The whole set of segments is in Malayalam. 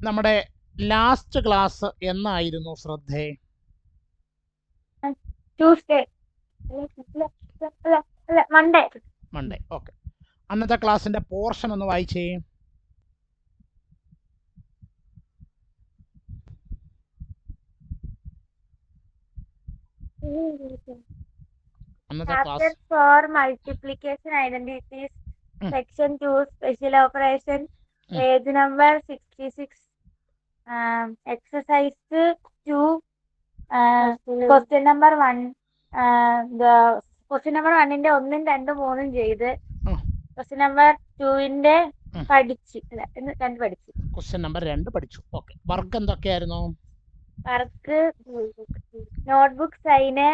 നമ്മുടെ ലാസ്റ്റ് ക്ലാസ് എന്നായിരുന്നു ശ്രദ്ധേ? Tuesday, Monday. മൺഡേ. ഓക്കെ. അന്നത്തെ ക്ലാസ്സിന്റെ പോർഷൻ ഒന്ന് വായിച്ചേ. അന്നത്തെ class Chapter 4 multiplication identities, section 2 special operation, page number 66, exercise 2, question number 1. The question number 1-ന്റെ 1, 2, 3 ചെയ്ത് question number 2-ന്റെ പഠിച്ചു. ക്വസ്റ്റ്യൻ നമ്പർ 2 പഠിച്ചു. ഓക്കെ. വർക്ക് എന്തൊക്കെയായിരുന്നു? Work notebook sign,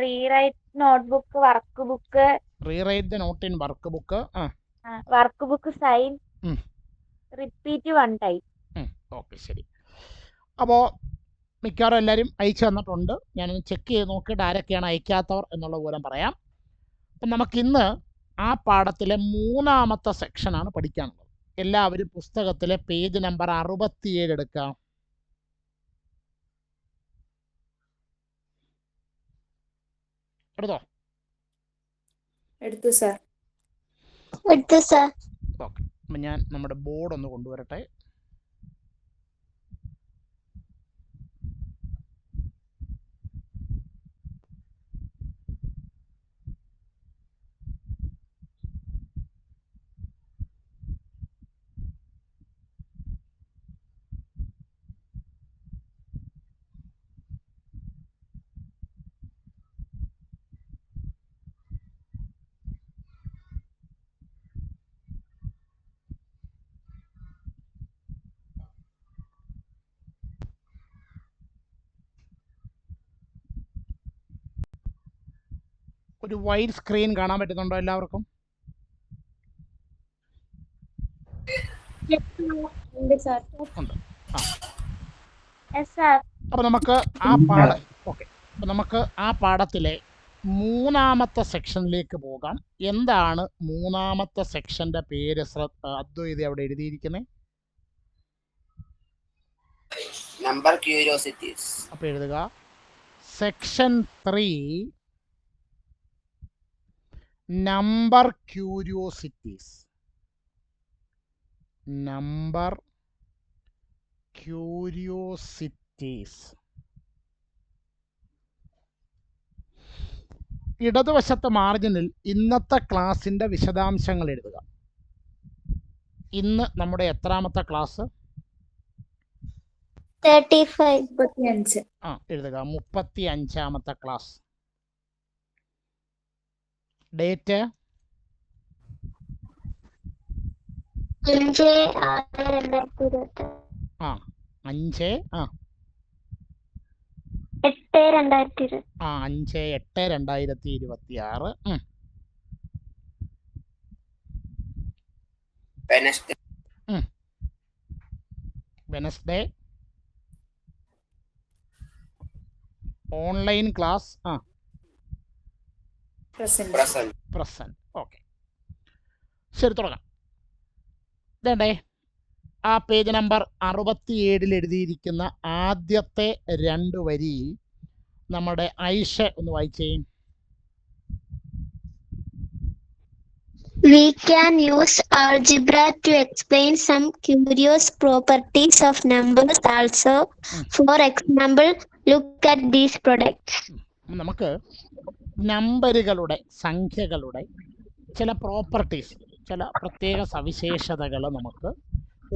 rewrite notebook, work book, rewrite the note in work book, work book sign, repeat 1 time. Okay, ശരി. അപ്പോൾ മിക്കവാറും എല്ലാവരും അയച്ചു തന്നിട്ടുണ്ട്. ഞാനൊന്ന് ചെക്ക് ചെയ്ത് നോക്കിയിട്ട് ആരൊക്കെയാണ് അയക്കാത്തവർ എന്നുള്ള വിവരം പറയാം. അപ്പം നമുക്കിന്ന് ആ പാഠത്തിലെ 3-ാമത്തെ സെക്ഷനാണ് പഠിക്കാനുള്ളത്. എല്ലാവരും പുസ്തകത്തിലെ പേജ് നമ്പർ 67 എടുക്കാം. എടുത്തോ? എടുത്തു സർ. ഓക്കെ. അപ്പം ഞാൻ നമ്മുടെ ബോർഡ് ഒന്ന് കൊണ്ടുവരട്ടെ. ഒരു വൈഡ് സ്ക്രീൻ കാണാൻ പറ്റുന്നുണ്ടോ എല്ലാവർക്കും? ഉണ്ട്. അപ്പോൾ നമുക്ക് ആ പാഠത്തിലെ 3-ാമത്തെ സെക്ഷനിലേക്ക് പോകാം. എന്താണ് 3-ാമത്തെ സെക്ഷന്റെ പേര്? അദ്വൈത് അവിടെ എഴുതിയിരിക്കുന്നത് നമ്പർ ക്യൂരിയോസിറ്റീസ്. അപ്പോൾ എഴുതുക section 3 number curiosities. Number curiosities. ഇടതുവശത്തെ മാർജിനിൽ ഇന്നത്തെ ക്ലാസിന്റെ വിശദാംശങ്ങൾ എഴുതുക. ഇന്ന് നമ്മുടെ എത്രാമത്തെ ക്ലാസ്? 35. എഴുതുക 35-ാമത്തെ class. Date 5/6/2026. 5/8/2026. Wednesday online class present. Okay, ശരി, തുടങ്ങാം. ഇതേ ആ പേജ് നമ്പർ 67 എഴുതിയിരിക്കുന്ന ആദ്യത്തെ 2 വരി നമ്മുടെ ഐഷ ഒന്ന് വായിച്ചേ. We can use algebra to explain some curious properties of numbers also. For example, look at these products. നമുക്ക് നമ്പറുകളുടെ, സംഖ്യകളുടെ ചില പ്രോപ്പർട്ടീസ്, ചില പ്രത്യേക സവിശേഷതകൾ നമുക്ക്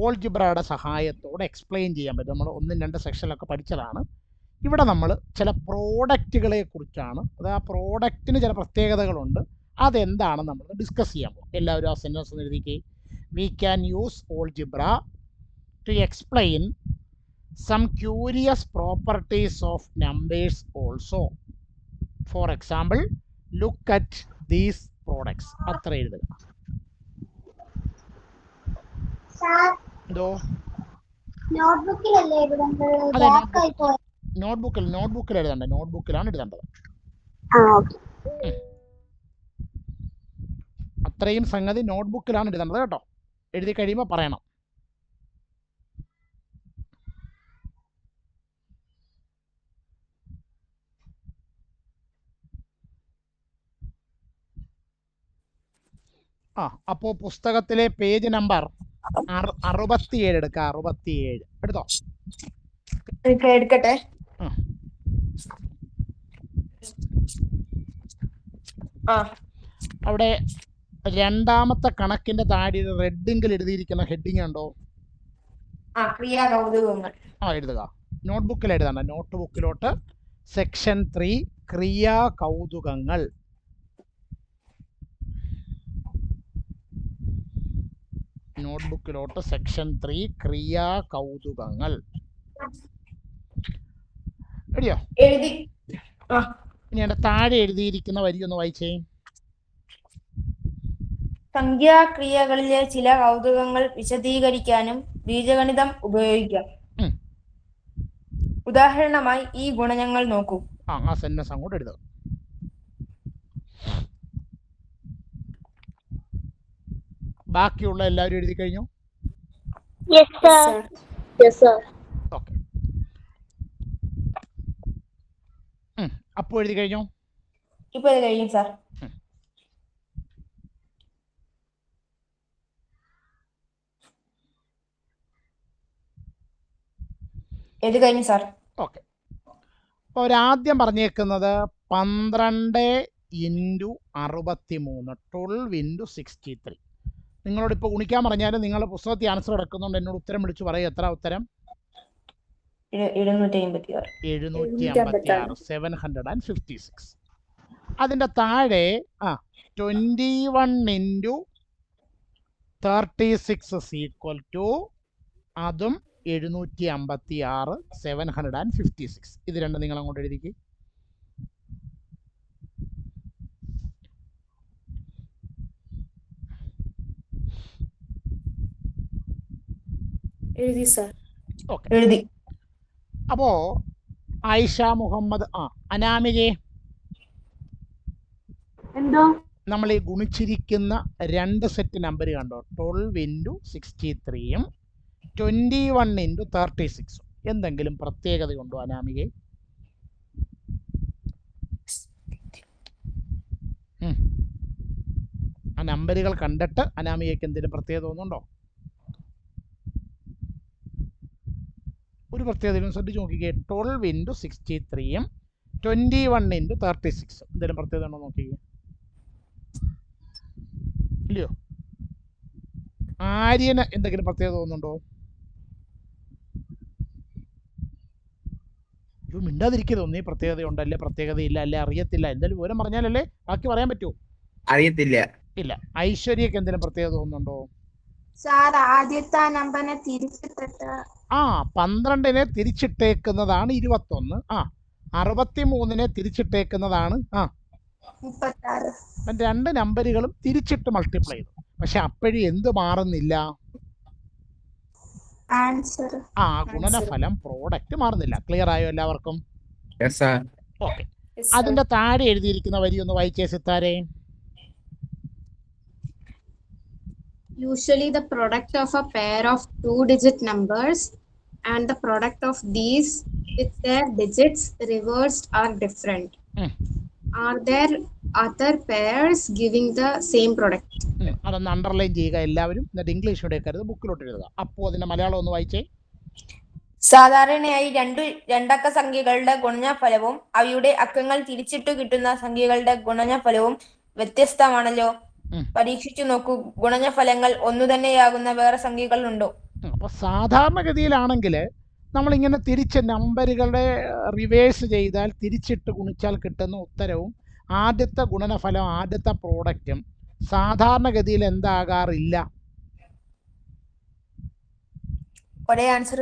ഓൾജിബ്രയുടെ സഹായത്തോടെ എക്സ്പ്ലെയിൻ ചെയ്യാൻ പറ്റും. നമ്മൾ 1-2 സെക്ഷനിലൊക്കെ പഠിച്ചതാണ്. ഇവിടെ നമ്മൾ ചില പ്രോഡക്റ്റുകളെ കുറിച്ചാണ്, അത് ആ പ്രോഡക്റ്റിന് ചില പ്രത്യേകതകളുണ്ട്, അതെന്താണെന്ന് നമ്മൾ ഡിസ്കസ് ചെയ്യാൻ പോകും. എല്ലാവരും ആ സെൻറ്റൻസ് ഒന്ന് എഴുതിക്കേ. We can use algebra to explain some curious properties of numbers also. For example, look at these products. അത്ര എഴുതുക. എന്തോ? നോട്ട്ബുക്കിൽ എഴുതണ്ടേ? നോട്ട്ബുക്കിലാണ് എഴുതേണ്ടത്. അത്രയും സംഗതി നോട്ട്ബുക്കിലാണ് എഴുതേണ്ടത് കേട്ടോ. എഴുതി കഴിയുമ്പോൾ പറയണം. അപ്പോൾ പുസ്തകത്തിലെ പേജ് നമ്പർ 67 എടുക്കുക. 67 എടുത്തോ. എടുക്കട്ടെ. അവിടെ രണ്ടാമത്തെ കണക്കിന്റെ താഴെ റെഡിങ്കിൽ എഴുതിയിരിക്കുന്ന ഹെഡിങ് ഉണ്ടോ? ക്രിയാകൗതുകങ്ങൾ. എഴുതുക. നോട്ട്ബുക്കിൽ എഴുതണ്ട. നോട്ട്ബുക്കിലോട്ട് സെക്ഷൻ 3 ക്രിയാ കൗതുകങ്ങൾ. നോട്ട്ബുക്കിലോട്ട് സെക്ഷൻ 3 ക്രിയാ കൗതുകങ്ങൾ. എഴുതിയോ? എഴുതി. ഇനി അതിന്റെ താഴെ എഴുതിയിരിക്കുന്ന വരി ഒന്ന് വായിച്ചേ. സംഖ്യാക്രിയകളിലെ ചില കൗതുകങ്ങൾ വിശദീകരിക്കാനും ബീജഗണിതം ഉപയോഗിക്കാം. ഉദാഹരണമായി ഈ ഗുണനങ്ങൾ നോക്കൂ. ആ സെന്റൻസ് അങ്ങോട്ട് എഴുതുക. ബാക്കിയുള്ള എല്ലാവരും എഴുതി കഴിഞ്ഞു? ഓക്കെ. അപ്പോൾ എഴുതി കഴിഞ്ഞു? ഇപ്പൊ ഇത് കഴിയും സാർ. ഇത് കഴിഞ്ഞു സാർ. ഓക്കെ. അപ്പോൾ അവരാദ്യം പറഞ്ഞേക്കുന്നത് 12 × 63 12 × 63. നിങ്ങളോട് ഇപ്പോൾ ഗുണിക്കാൻ പറഞ്ഞാലും നിങ്ങൾ പുസ്തകത്തിൽ ആൻസർ എടുക്കുന്നുണ്ട്. എന്നോട് ഉത്തരം വിളിച്ചു പറയും. എത്ര ഉത്തരം? 756. 756. അതിൻ്റെ താഴെ 21 × 36 അതും 756. 756. ഇത് രണ്ടും നിങ്ങൾ അങ്ങോട്ട് എഴുതിക്ക്. എഴുതി സാർ. ഓക്കെ. എഴുതി. അപ്പോ ആയിഷ മുഹമ്മദ് അനാമികെ, എന്തോ നമ്മൾ ഈ ഗുണിച്ചിരിക്കുന്ന 2 സെറ്റ് നമ്പർ കണ്ടോ? 12 × 63 21 × 36. എന്തെങ്കിലും പ്രത്യേകതയുണ്ടോ അനാമികെ? ആ നമ്പറുകൾ കണ്ടിട്ട് അനാമികയ്ക്ക് എന്തെങ്കിലും പ്രത്യേകത തോന്നുന്നുണ്ടോ? ഒരു പ്രത്യേകതയും ശ്രദ്ധിച്ച് നോക്കിക്കേ. 12 × 63 21 × 36. എന്തെങ്കിലും പ്രത്യേകത ഉണ്ടോ നോക്കിക്കേ. ഇല്ലയോ? ആര്യന് എന്തെങ്കിലും പ്രത്യേകത തോന്നുന്നുണ്ടോ? മിണ്ടാതിരിക്കുക. ഒന്നീ പ്രത്യേകതയുണ്ടല്ലേ, പ്രത്യേകതയില്ല, അല്ലെ അറിയത്തില്ല. എന്തായാലും വിവരം പറഞ്ഞാലല്ലേ ബാക്കി പറയാൻ പറ്റൂ. അറിയത്തില്ല. ഇല്ല. ഐശ്വര്യക്ക് എന്തെങ്കിലും പ്രത്യേകത തോന്നുന്നുണ്ടോ? സാർ ആദ്യത്തെ നമ്പറിനെ തിരിച്ചിട്ടിട്ട് 12-നെ തിരിച്ചിട്ടേക്കുന്നതാണ് 21. 63-നെ തിരിച്ചിട്ടേക്കുന്നതാണ് 36. 2 നമ്പറുകളും തിരിച്ചിട്ട് മൾട്ടിപ്ലൈ ചെയ്തു. പക്ഷെ അപ്പോഴും എന്ത് മാറുന്നില്ല? ആൻസർ. ഗുണനഫലം പ്രോഡക്റ്റ് മാറുന്നില്ല. ക്ലിയർ ആയോ എല്ലാവർക്കും? ഓക്കെ. Yes, sir. അതിന്റെ താഴെ എഴുതിയിരിക്കുന്ന വരി ഒന്ന് വായിച്ചേ സിത്താരെ. Usually the product of a pair of 2-digit numbers and the product of these with their digits reversed are different. Are there other pairs giving the same product? അതൊന്ന് അണ്ടർലൈൻ ചെയ്യുക എല്ലാവരും. എന്നിട്ട് ഇംഗ്ലീഷോടെ കരുത്, ബുക്കിലോട്ട് എഴുതുക. അപ്പോൾ അതിന്റെ മലയാളം ഒന്ന് വായിച്ചേ. സാധാരണയായി രണ്ടക്ക സംഖ്യകളുടെ ഗുണനഫലവും അവയുടെ അക്കങ്ങൾ തിരിച്ചിട്ടു കിട്ടുന്ന സംഖ്യകളുടെ ഗുണനഫലവും വ്യത്യസ്തമാണല്ലോ. പരീക്ഷിച്ചു നോക്കൂ. ഗുണനഫലങ്ങൾ ഒന്നു തന്നെയാകുന്ന വേറെ സംഖ്യകൾ ഉണ്ടോ? അപ്പൊ സാധാരണഗതിയിലാണെങ്കിൽ നമ്മളിങ്ങനെ തിരിച്ച് നമ്പറുകളുടെ റിവേഴ്സ് ചെയ്താൽ, തിരിച്ചിട്ട് ഗുണിച്ചാൽ കിട്ടുന്ന ഉത്തരവും ആദ്യത്തെ ഗുണനഫലം, ആദ്യത്തെ പ്രോഡക്റ്റും സാധാരണഗതിയിൽ എന്താകാറില്ല? ഒരേ ആൻസർ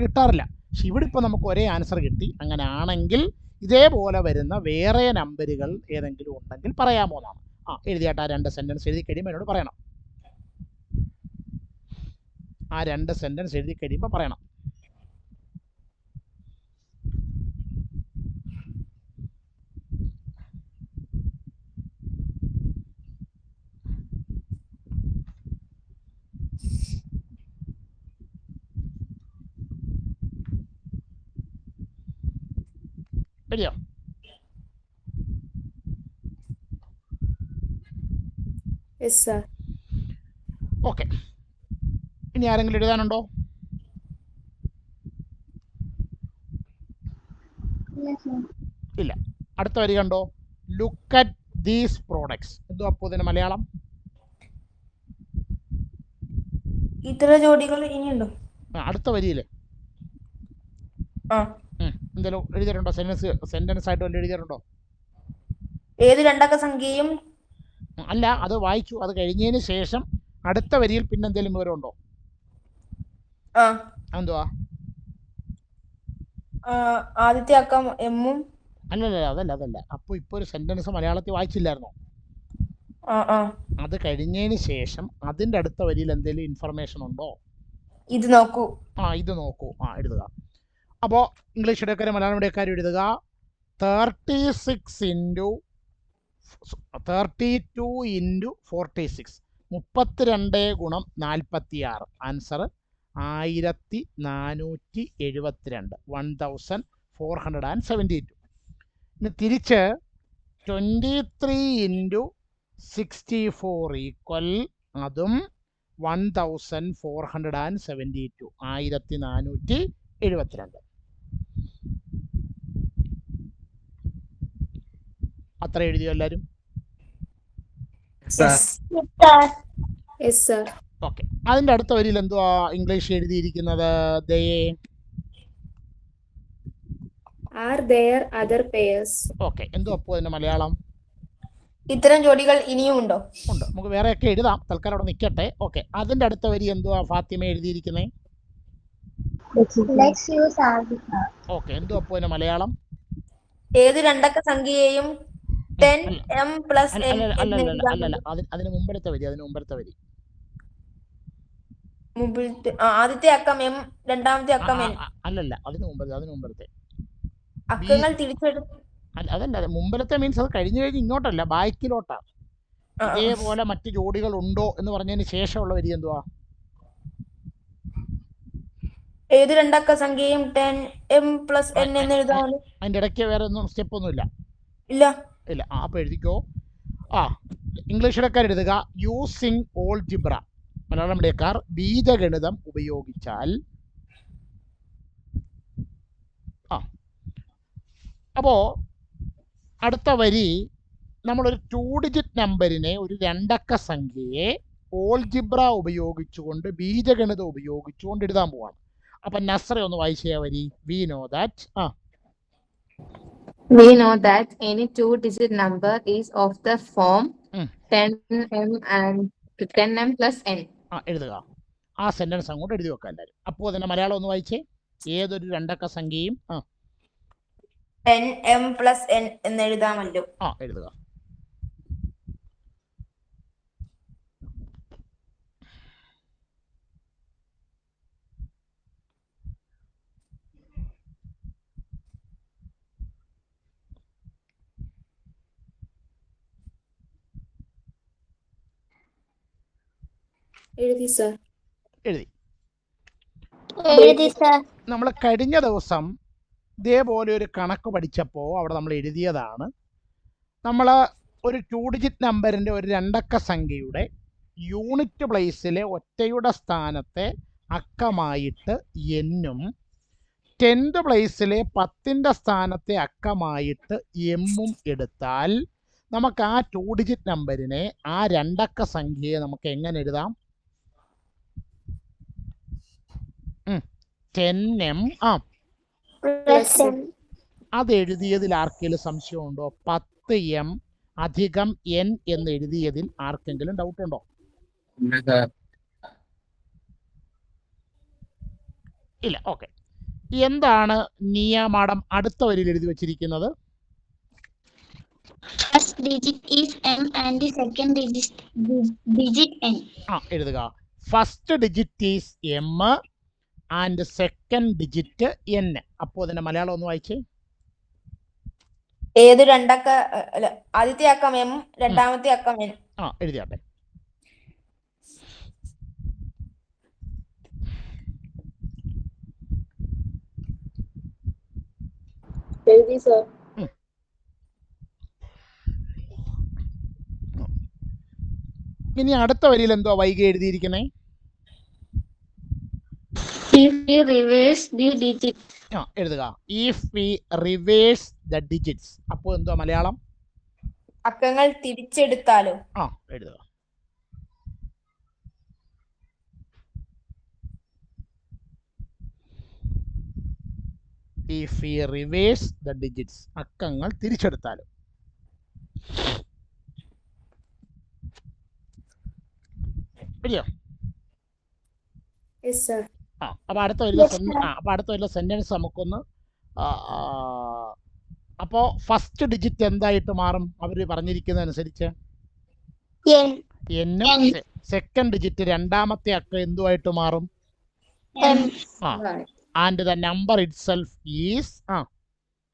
കിട്ടാറില്ല. പക്ഷെ ഇവിടെ ഇപ്പോൾ നമുക്ക് ഒരേ ആൻസർ കിട്ടി. അങ്ങനെ ആണെങ്കിൽ ഇതേപോലെ വരുന്ന വേറെ നമ്പറുകൾ ഏതെങ്കിലും ഉണ്ടെങ്കിൽ പറയാമോ എന്നാണ്. എഴുതിയാട്ട് 2 സെന്റൻസ് എഴുതി കഴിയുമ്പോൾ എന്നോട് പറയണം. 2 സെന്റൻസ് എഴുതി കഴിയുമ്പോൾ പറയണം. എഴുതിയോ? Yes sir. ഓക്കെ, ഇനി ആരെങ്കിലും എഴുതാനുണ്ടോ? ഇല്ല. അടുത്ത വരി കണ്ടോ, ലുക്ക് അറ്റ് ദീസ് പ്രോഡക്ട്സ്. എന്തോ അപ്പോൾ ഇതിന് മലയാളം? ഇത്ര ജോഡികൾ ഇനിയുണ്ടോ? അടുത്ത വരിയില്ലേ എന്തെങ്കിലും എഴുതിയിട്ടുണ്ടോ? സെന്റൻസ് ആയിട്ട് വല്ല എഴുതിയിട്ടുണ്ടോ? ഏത് രണ്ടക്ക സംഖ്യയും അല്ല, അത് വായിച്ചു. അത് കഴിഞ്ഞതിന് ശേഷം അടുത്ത വരിയിൽ പിന്നെ എന്തെങ്കിലും വിവരമുണ്ടോ? എന്തുവാ? ആദ്യത്തെ അക്കം എമ്മും. അല്ലല്ല, അതല്ല. അപ്പോൾ ഇപ്പോൾ ഒരു സെന്റൻസ് മലയാളത്തിൽ വായിച്ചില്ലായിരുന്നോ? അത് കഴിഞ്ഞതിന് ശേഷം അതിൻ്റെ അടുത്ത വരിയിൽ എന്തെങ്കിലും ഇൻഫർമേഷൻ ഉണ്ടോ? ഇത് നോക്കൂ. ഇത് നോക്കൂ. എഴുതുക. അപ്പോൾ ഇംഗ്ലീഷ് ഇടക്കാരും മലയാളം ഇടക്കാരും എഴുതുക. 32 × 46 32 × 46. ആൻസർ 1472. 1472. ഇനി തിരിച്ച് 23 × 64 ഈക്വൽ അതും 1472. 1472. അത്ര എഴുതിയോ എല്ലാവരും? ഓക്കെ. അതിൻ്റെ അടുത്ത വരിയിൽ എന്തുവാ ഇംഗ്ലീഷ് എഴുതിയിരിക്കുന്നത്? Are there other pairs? Okay. എന്തോ അപ്പോൾ അതിൻ്റെ മലയാളം? ഇത്തരം ജോഡികൾ ഇനിയും ഉണ്ടോ? ഉണ്ട്. നമുക്ക് വേറെയൊക്കെ എഴുതാം, തൽക്കാലം അവിടെ നിൽക്കട്ടെ. ഓക്കെ. അതിൻ്റെ അടുത്ത വരി എന്തുവാ ഫാത്തിമ എഴുതിയിരിക്കുന്നത്? ഓക്കെ. എന്തോ അപ്പോൾ അതിൻ്റെ മലയാളം? ഏത് രണ്ടക്ക സംഖ്യയെയും 10m + n. അല്ലല്ല, അതിന് മുമ്പത്തെ വരി. ആദ്യത്തെ അക്കം എം, രണ്ടാമത്തെ അക്കം എൻ. അല്ലല്ല, അതിന് മുമ്പത്തെ അക്കങ്ങൾ തിരിച്ചെടുത്ത്. അതല്ല, മുമ്പലത്തെ മീൻസ് അത് കഴിഞ്ഞ് ഇങ്ങോട്ടല്ല, ബാക്കിലോട്ടാ. ഇതേപോലെ മറ്റു ജോഡികൾ ഉണ്ടോ എന്ന് പറഞ്ഞതിന് ശേഷമുള്ള വരി എന്തുവാ? ഏത് രണ്ടക്ക സംഖ്യയും 10m + n എന്ന് എഴുതാമല്ലോ. അതിൻ്റെ ഇടയ്ക്ക് വേറെ ഒന്നും സ്റ്റെപ്പ് ഒന്നും ഇല്ല. അപ്പോൾ എഴുതിക്കോ. ഇംഗ്ലീഷ് ഇടക്കാർ എഴുതുക. Using algebra. മലയാളം ഇടക്കാർ ബീജഗണിതം ഉപയോഗിച്ചാൽ. അപ്പോൾ അടുത്ത വരി, നമ്മളൊരു 2 ഡിജിറ്റ് നമ്പറിനെ, ഒരു രണ്ടക്ക സംഖ്യയെ ഓൾജിബ്ര ഉപയോഗിച്ചുകൊണ്ട്, ബീജഗണിതം ഉപയോഗിച്ചുകൊണ്ട് എഴുതാൻ പോവാണ്. അപ്പം നസ്ര ഒന്ന് വായിച്ച വരി. We know that any 2-digit number is of the form 10m + n. എഴുതുക. ആ സെന്റൻസ് അങ്ങോട്ട് എഴുതി വെക്കാം എല്ലാവരും. അപ്പോൾ അതിൻ്റെ മലയാളം ഒന്ന് വായിച്ചേ. ഏതൊരു രണ്ടക്ക സംഖ്യയും 10m + n എന്ന് എഴുതാമല്ലോ. എഴുതുക. എഴുതി സർ. നമ്മൾ കഴിഞ്ഞ ദിവസം ഇതേപോലെ ഒരു കണക്ക് പഠിച്ചപ്പോൾ അവിടെ നമ്മൾ എഴുതിയതാണ്. നമ്മൾ ഒരു 2 ഡിജിറ്റ് നമ്പറിൻ്റെ, ഒരു രണ്ടക്ക സംഖ്യയുടെ യൂണിറ്റ് പ്ലേസിലെ ഒറ്റയുടെ സ്ഥാനത്തെ അക്കമായിട്ട് എന്നും 10th പ്ലേസിലെ 10ൻ്റെ സ്ഥാനത്തെ അക്കമായിട്ട് എമ്മും എടുത്താൽ നമുക്ക് ആ 2 ഡിജിറ്റ് നമ്പറിനെ, ആ രണ്ടക്ക സംഖ്യയെ നമുക്ക് എങ്ങനെ എഴുതാം? 10m അത് എഴുതിയതിൽ ആർക്കെങ്കിലും സംശയമുണ്ടോ? 10m അധികം n എന്ന് എഴുതിയതിൽ ആർക്കെങ്കിലും ഡൗട്ട് ഉണ്ടോ? ഇല്ല. ഓക്കെ. എന്താണ് നിയ മാഡം അടുത്ത വരിയിൽ എഴുതി വച്ചിരിക്കുന്നത്? First digit is m and the second digit n. എഴുതുക. First digit is m and second digit n. അപ്പോൾ അതിന്റെ മലയാളം ഒന്ന് വായിച്ചേ. ഏത് രണ്ടക്ക, ആദ്യത്തെ അക്കം m, രണ്ടാമത്തെ അക്കം n. എഴുതിയാട്ടെ. എഴുതി സർ. ഇനി അടുത്ത വരിയിൽ എന്തോ വൈകി എഴുതിയിരിക്കണേ? If we reverse the digits. എഴുതുക. If we reverse the digits. അപ്പോൾ എന്തോ മലയാളം? അക്കങ്ങൾ തിരിച്ചെടുത്താലോ? എഴുതുക. If we reverse the digits. അക്കങ്ങൾ തിരിച്ചെടുത്താലോ? ശരിയോ? അപ്പൊ അടുത്ത വരുന്ന സെന്റൻസ് നമുക്കൊന്ന് അപ്പോ ഫസ്റ്റ് ഡിജിറ്റ് എന്തായിട്ട് മാറും? അവര് പറഞ്ഞിരിക്കുന്നതനുസരിച്ച് എന്നും സെക്കൻഡ് ഡിജിറ്റ് രണ്ടാമത്തെ അക്കം എന്തുമായിട്ട് മാറും? And the number it self is.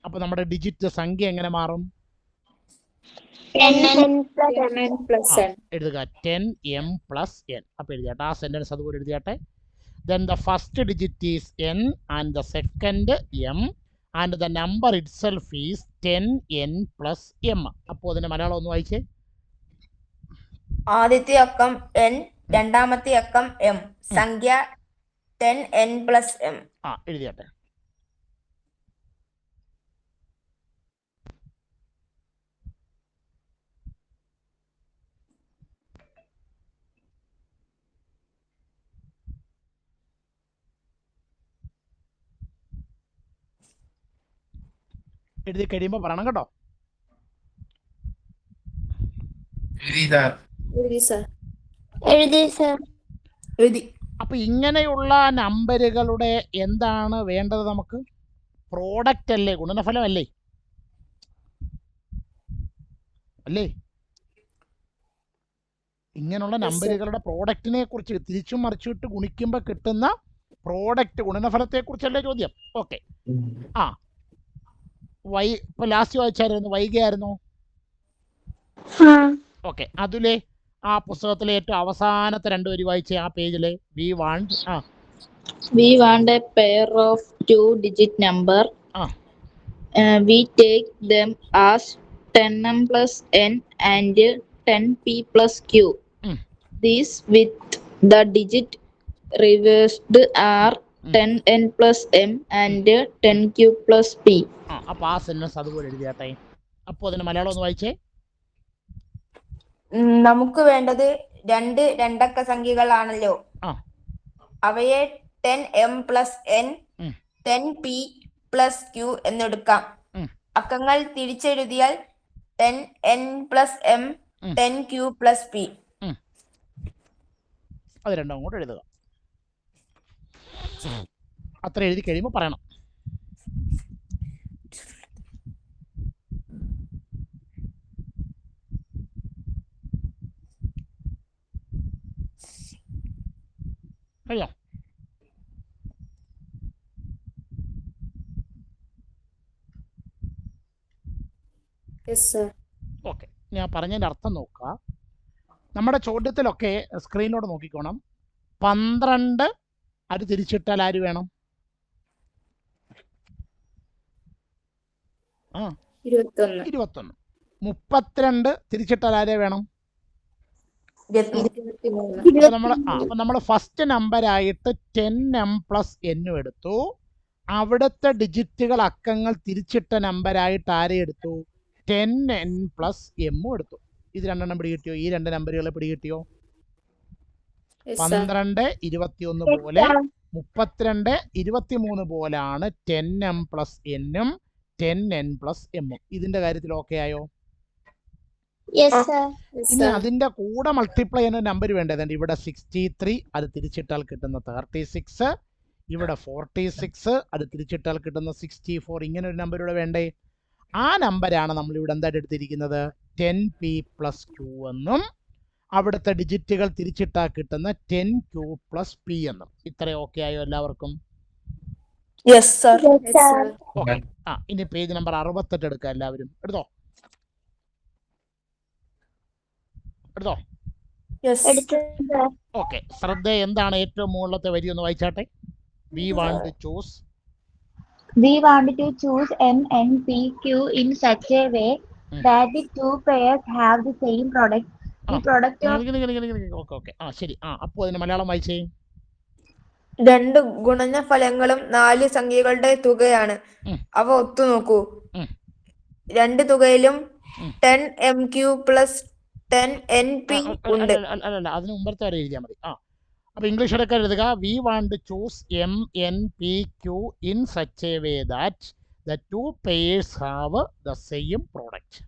അപ്പൊ നമ്മുടെ ഡിജിറ്റ് സംഖ്യ എങ്ങനെ മാറും? എഴുതുക 10m plus n. അപ്പൊ എഴുതിയാട്ടെ, ആ സെന്റൻസ് അതുപോലെ എഴുതിയാട്ടെ. Then the first digit is n and the second m and the number itself is 10n plus m. അപ്പോൾ അതിന്റെ മലയാളം ഒന്ന് വായിച്ചേ. ആദ്യത്തെ അക്കം n, രണ്ടാമത്തെ അക്കം m, സംഖ്യ 10n plus m. എഴുതിയാട്ടെ. എഴുതി കഴിയുമ്പോ പറയണം കേട്ടോ. അപ്പൊ ഇങ്ങനെയുള്ള നമ്പറുകളുടെ എന്താണ് വേണ്ടത് നമുക്ക്? പ്രോഡക്റ്റ് അല്ലേ, ഗുണനഫലം അല്ലേ? ഇങ്ങനെയുള്ള നമ്പറുകളുടെ പ്രോഡക്റ്റിനെ കുറിച്ച് തിരിച്ചും മറിച്ചിട്ട് ഗുണിക്കുമ്പോൾ കിട്ടുന്ന പ്രോഡക്റ്റ് ഗുണനഫലത്തെ കുറിച്ചല്ലേ ചോദ്യം. ഓക്കെ. ഇപ്പൊ ലാസ്റ്റ് വായിച്ചായിരുന്നു, വൈകിയായിരുന്നു. ഓക്കെ. അതിലെ ആ പുസ്തകത്തിലെ ഏറ്റവും അവസാനത്തെ 2 വരി വായിച്ചേ, ആ പേജിലെ. We want A pair of 2-digit number. We take them as 10m plus n and 10p plus q. These with the digit reversed are 10n plus m and 10q plus p. അപ്പൊ ആ സെന്റൻസ് അതുപോലെ എഴുതിയാട്ടെ. അപ്പൊ അതിന്റെ മലയാളം ഒന്ന് വായിച്ചേ. നമുക്ക് വേണ്ടത് രണ്ടക്ക സംഖ്യകളാണല്ലോ. അവയെ 10m plus n, 10p plus q എന്നെടുക്കാം. അക്കങ്ങൾ തിരിച്ചെഴുതിയാൽ 10n plus m, 10q plus p. അത് രണ്ടും കൂടെ എഴുതുക. അത്ര എഴുതി കഴിയുമ്പോൾ പറയണം. കഴിയോ? ഓക്കെ. ഞാൻ പറഞ്ഞതിൻ്റെ അർത്ഥം നോക്കുക. നമ്മുടെ ചോദ്യത്തിലൊക്കെ സ്ക്രീനിലോട് നോക്കിക്കോണം. 12 അത് തിരിച്ചിട്ടാൽ ആര് വേണം? 21. 32 തിരിച്ചിട്ടാൽ ആരെ വേണം? അപ്പൊ നമ്മൾ ഫസ്റ്റ് നമ്പറായിട്ട് 10m plus n എടുത്തു. അവിടുത്തെ ഡിജിറ്റുകൾ അക്കങ്ങൾ തിരിച്ചിട്ട നമ്പറായിട്ട് ആരെ എടുത്തു? 10n plus m എടുത്തു. ഇത് രണ്ടെണ്ണം പിടികിട്ടിയോ? ഈ 2 നമ്പറുകളെ പിടികിട്ടിയോ? 12, 21 പോലെ 32, 23 പോലാണ് 10m plus n-ഉം 10n plus m-ഉം. ഇതിന്റെ കാര്യത്തിൽ ഓക്കെ ആയോ? ഇനി അതിന്റെ കൂടെ മൾട്ടിപ്ലൈ ചെയ്യുന്ന നമ്പർ വേണ്ടതുണ്ട്. ഇവിടെ 63 അത് തിരിച്ചിട്ടാൽ കിട്ടുന്ന 36, ഇവിടെ 46 അത് തിരിച്ചിട്ടാൽ കിട്ടുന്ന 64. ഇങ്ങനെ ഒരു നമ്പർ ഇവിടെ വേണ്ടേ? ആ നമ്പരാണ് നമ്മൾ ഇവിടെ എന്തായിട്ട് എടുത്തിരിക്കുന്നത്? 10p plus q എന്നും അവിടുത്തെ ഡിജിറ്റുകൾ തിരിച്ചിട്ടാൽ കിട്ടുന്ന 10q plus p എന്നും. ഇത്ര ഓക്കെ ആയോ എല്ലാവർക്കും? ഓക്കെ. ഇനി പേജ് നമ്പർ 68 എടുക്കുക. എല്ലാവരും എടുത്തോ. ഓക്കെ. ശ്രദ്ധ. എന്താണ് ഏറ്റവും മുകളിലത്തെ വരി ഒന്ന് വായിച്ചാട്ടെ. We want to choose M, N, P, Q in such a way that the two pairs have the same product ആ പ്രൊഡക്റ്റ് ഓക്കെ ആ ശരി. അപ്പോൾ അതിന്റെ മലയാളം വായിച്ചേ. രണ്ട് ഗുണനഫലങ്ങളും 4 സംഖ്യകളുടെ തുകയാണ്. അവ ഒത്തുനോക്കൂ. രണ്ട് തുകയിലും 10mq പ്ലസ് 10np ഉണ്ട്. അല്ല അതിന് മുമ്പത്തെ വരെ എഴുതിയാൽ മതി. അപ്പോൾ ഇംഗ്ലീഷ് എടുക്കാൻ എഴുതുക. We want to choose MNPQ in such a way that the two pairs have the same product.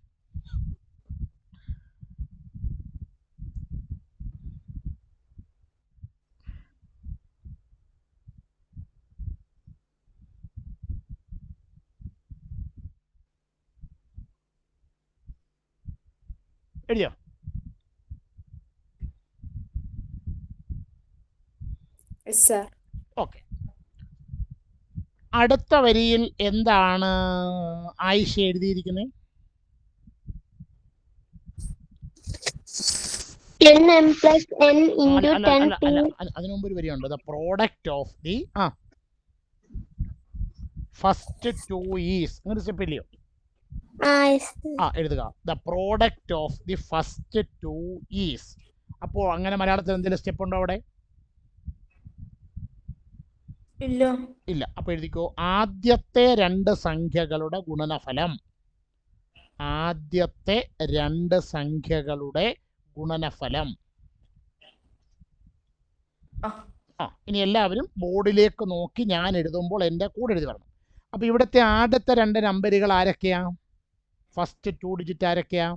എഴുതിയോ? ഓക്കെ. അടുത്ത വരിയിൽ എന്താണ് ആയിഷ എഴുതിയിരിക്കുന്നത്? 10m plus n into 10p. അതിനു മുമ്പ് ഒരു വരിയുണ്ട്. The product of the first two is. അങ്ങനെ സ്റ്റെപ്പ് ഇല്ലയോ? എഴുതുക. The product of the first two is. അപ്പോൾ അങ്ങനെ മലയാളത്തിൽ എന്തെങ്കിലും സ്റ്റെപ്പ് ഉണ്ടോ അവിടെ? ഇല്ല. അപ്പോൾ എഴുതിക്കോ. ആദ്യത്തെ രണ്ട് സംഖ്യകളുടെ ഗുണനഫലം. ആദ്യത്തെ രണ്ട് സംഖ്യകളുടെ ഗുണനഫലം. ഇനി എല്ലാവരും ബോർഡിലേക്ക് നോക്കി ഞാൻ എഴുതുമ്പോൾ എൻ്റെ കൂടെ എഴുതി വരണം. അപ്പോൾ ഇവിടുത്തെ ആദ്യത്തെ രണ്ട് നമ്പറുകൾ ആരൊക്കെയാ? ഫസ്റ്റ് 2 ഡിജിറ്റ് ആരൊക്കെയാ?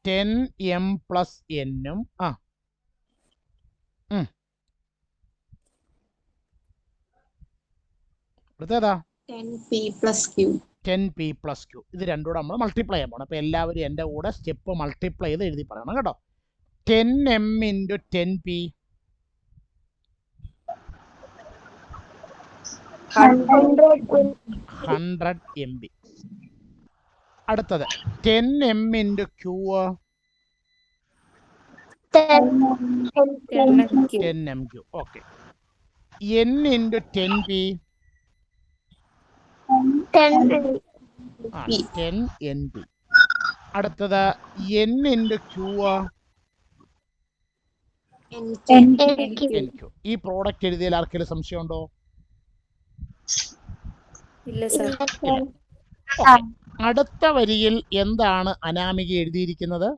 10m പ്ലസ് എന്നും അടുത്തേതാ? 10p plus q. 10p plus q. ഇത് രണ്ടും കൂടെ നമ്മൾ മൾട്ടിപ്ലൈ ചെയ്യാൻ പോകണം. അപ്പോൾ എല്ലാവരും എൻ്റെ കൂടെ സ്റ്റെപ്പ് മൾട്ടിപ്ലൈ ചെയ്ത് എഴുതി പറയണം കേട്ടോ. 10m into 10p 100 MB. അടുത്തത് 10m into q 10mq. Okay. n into 10p 10np. അടുത്തത് n ഇൻറ്റു q nq. ഈ പ്രോഡക്റ്റ് എഴുതിയാൽ ആർക്കെങ്കിലും സംശയമുണ്ടോ? ഇല്ല സർ. അടുത്ത വരിയിൽ എന്താണ് അനാമിക എഴുതിയിരിക്കുന്നത്?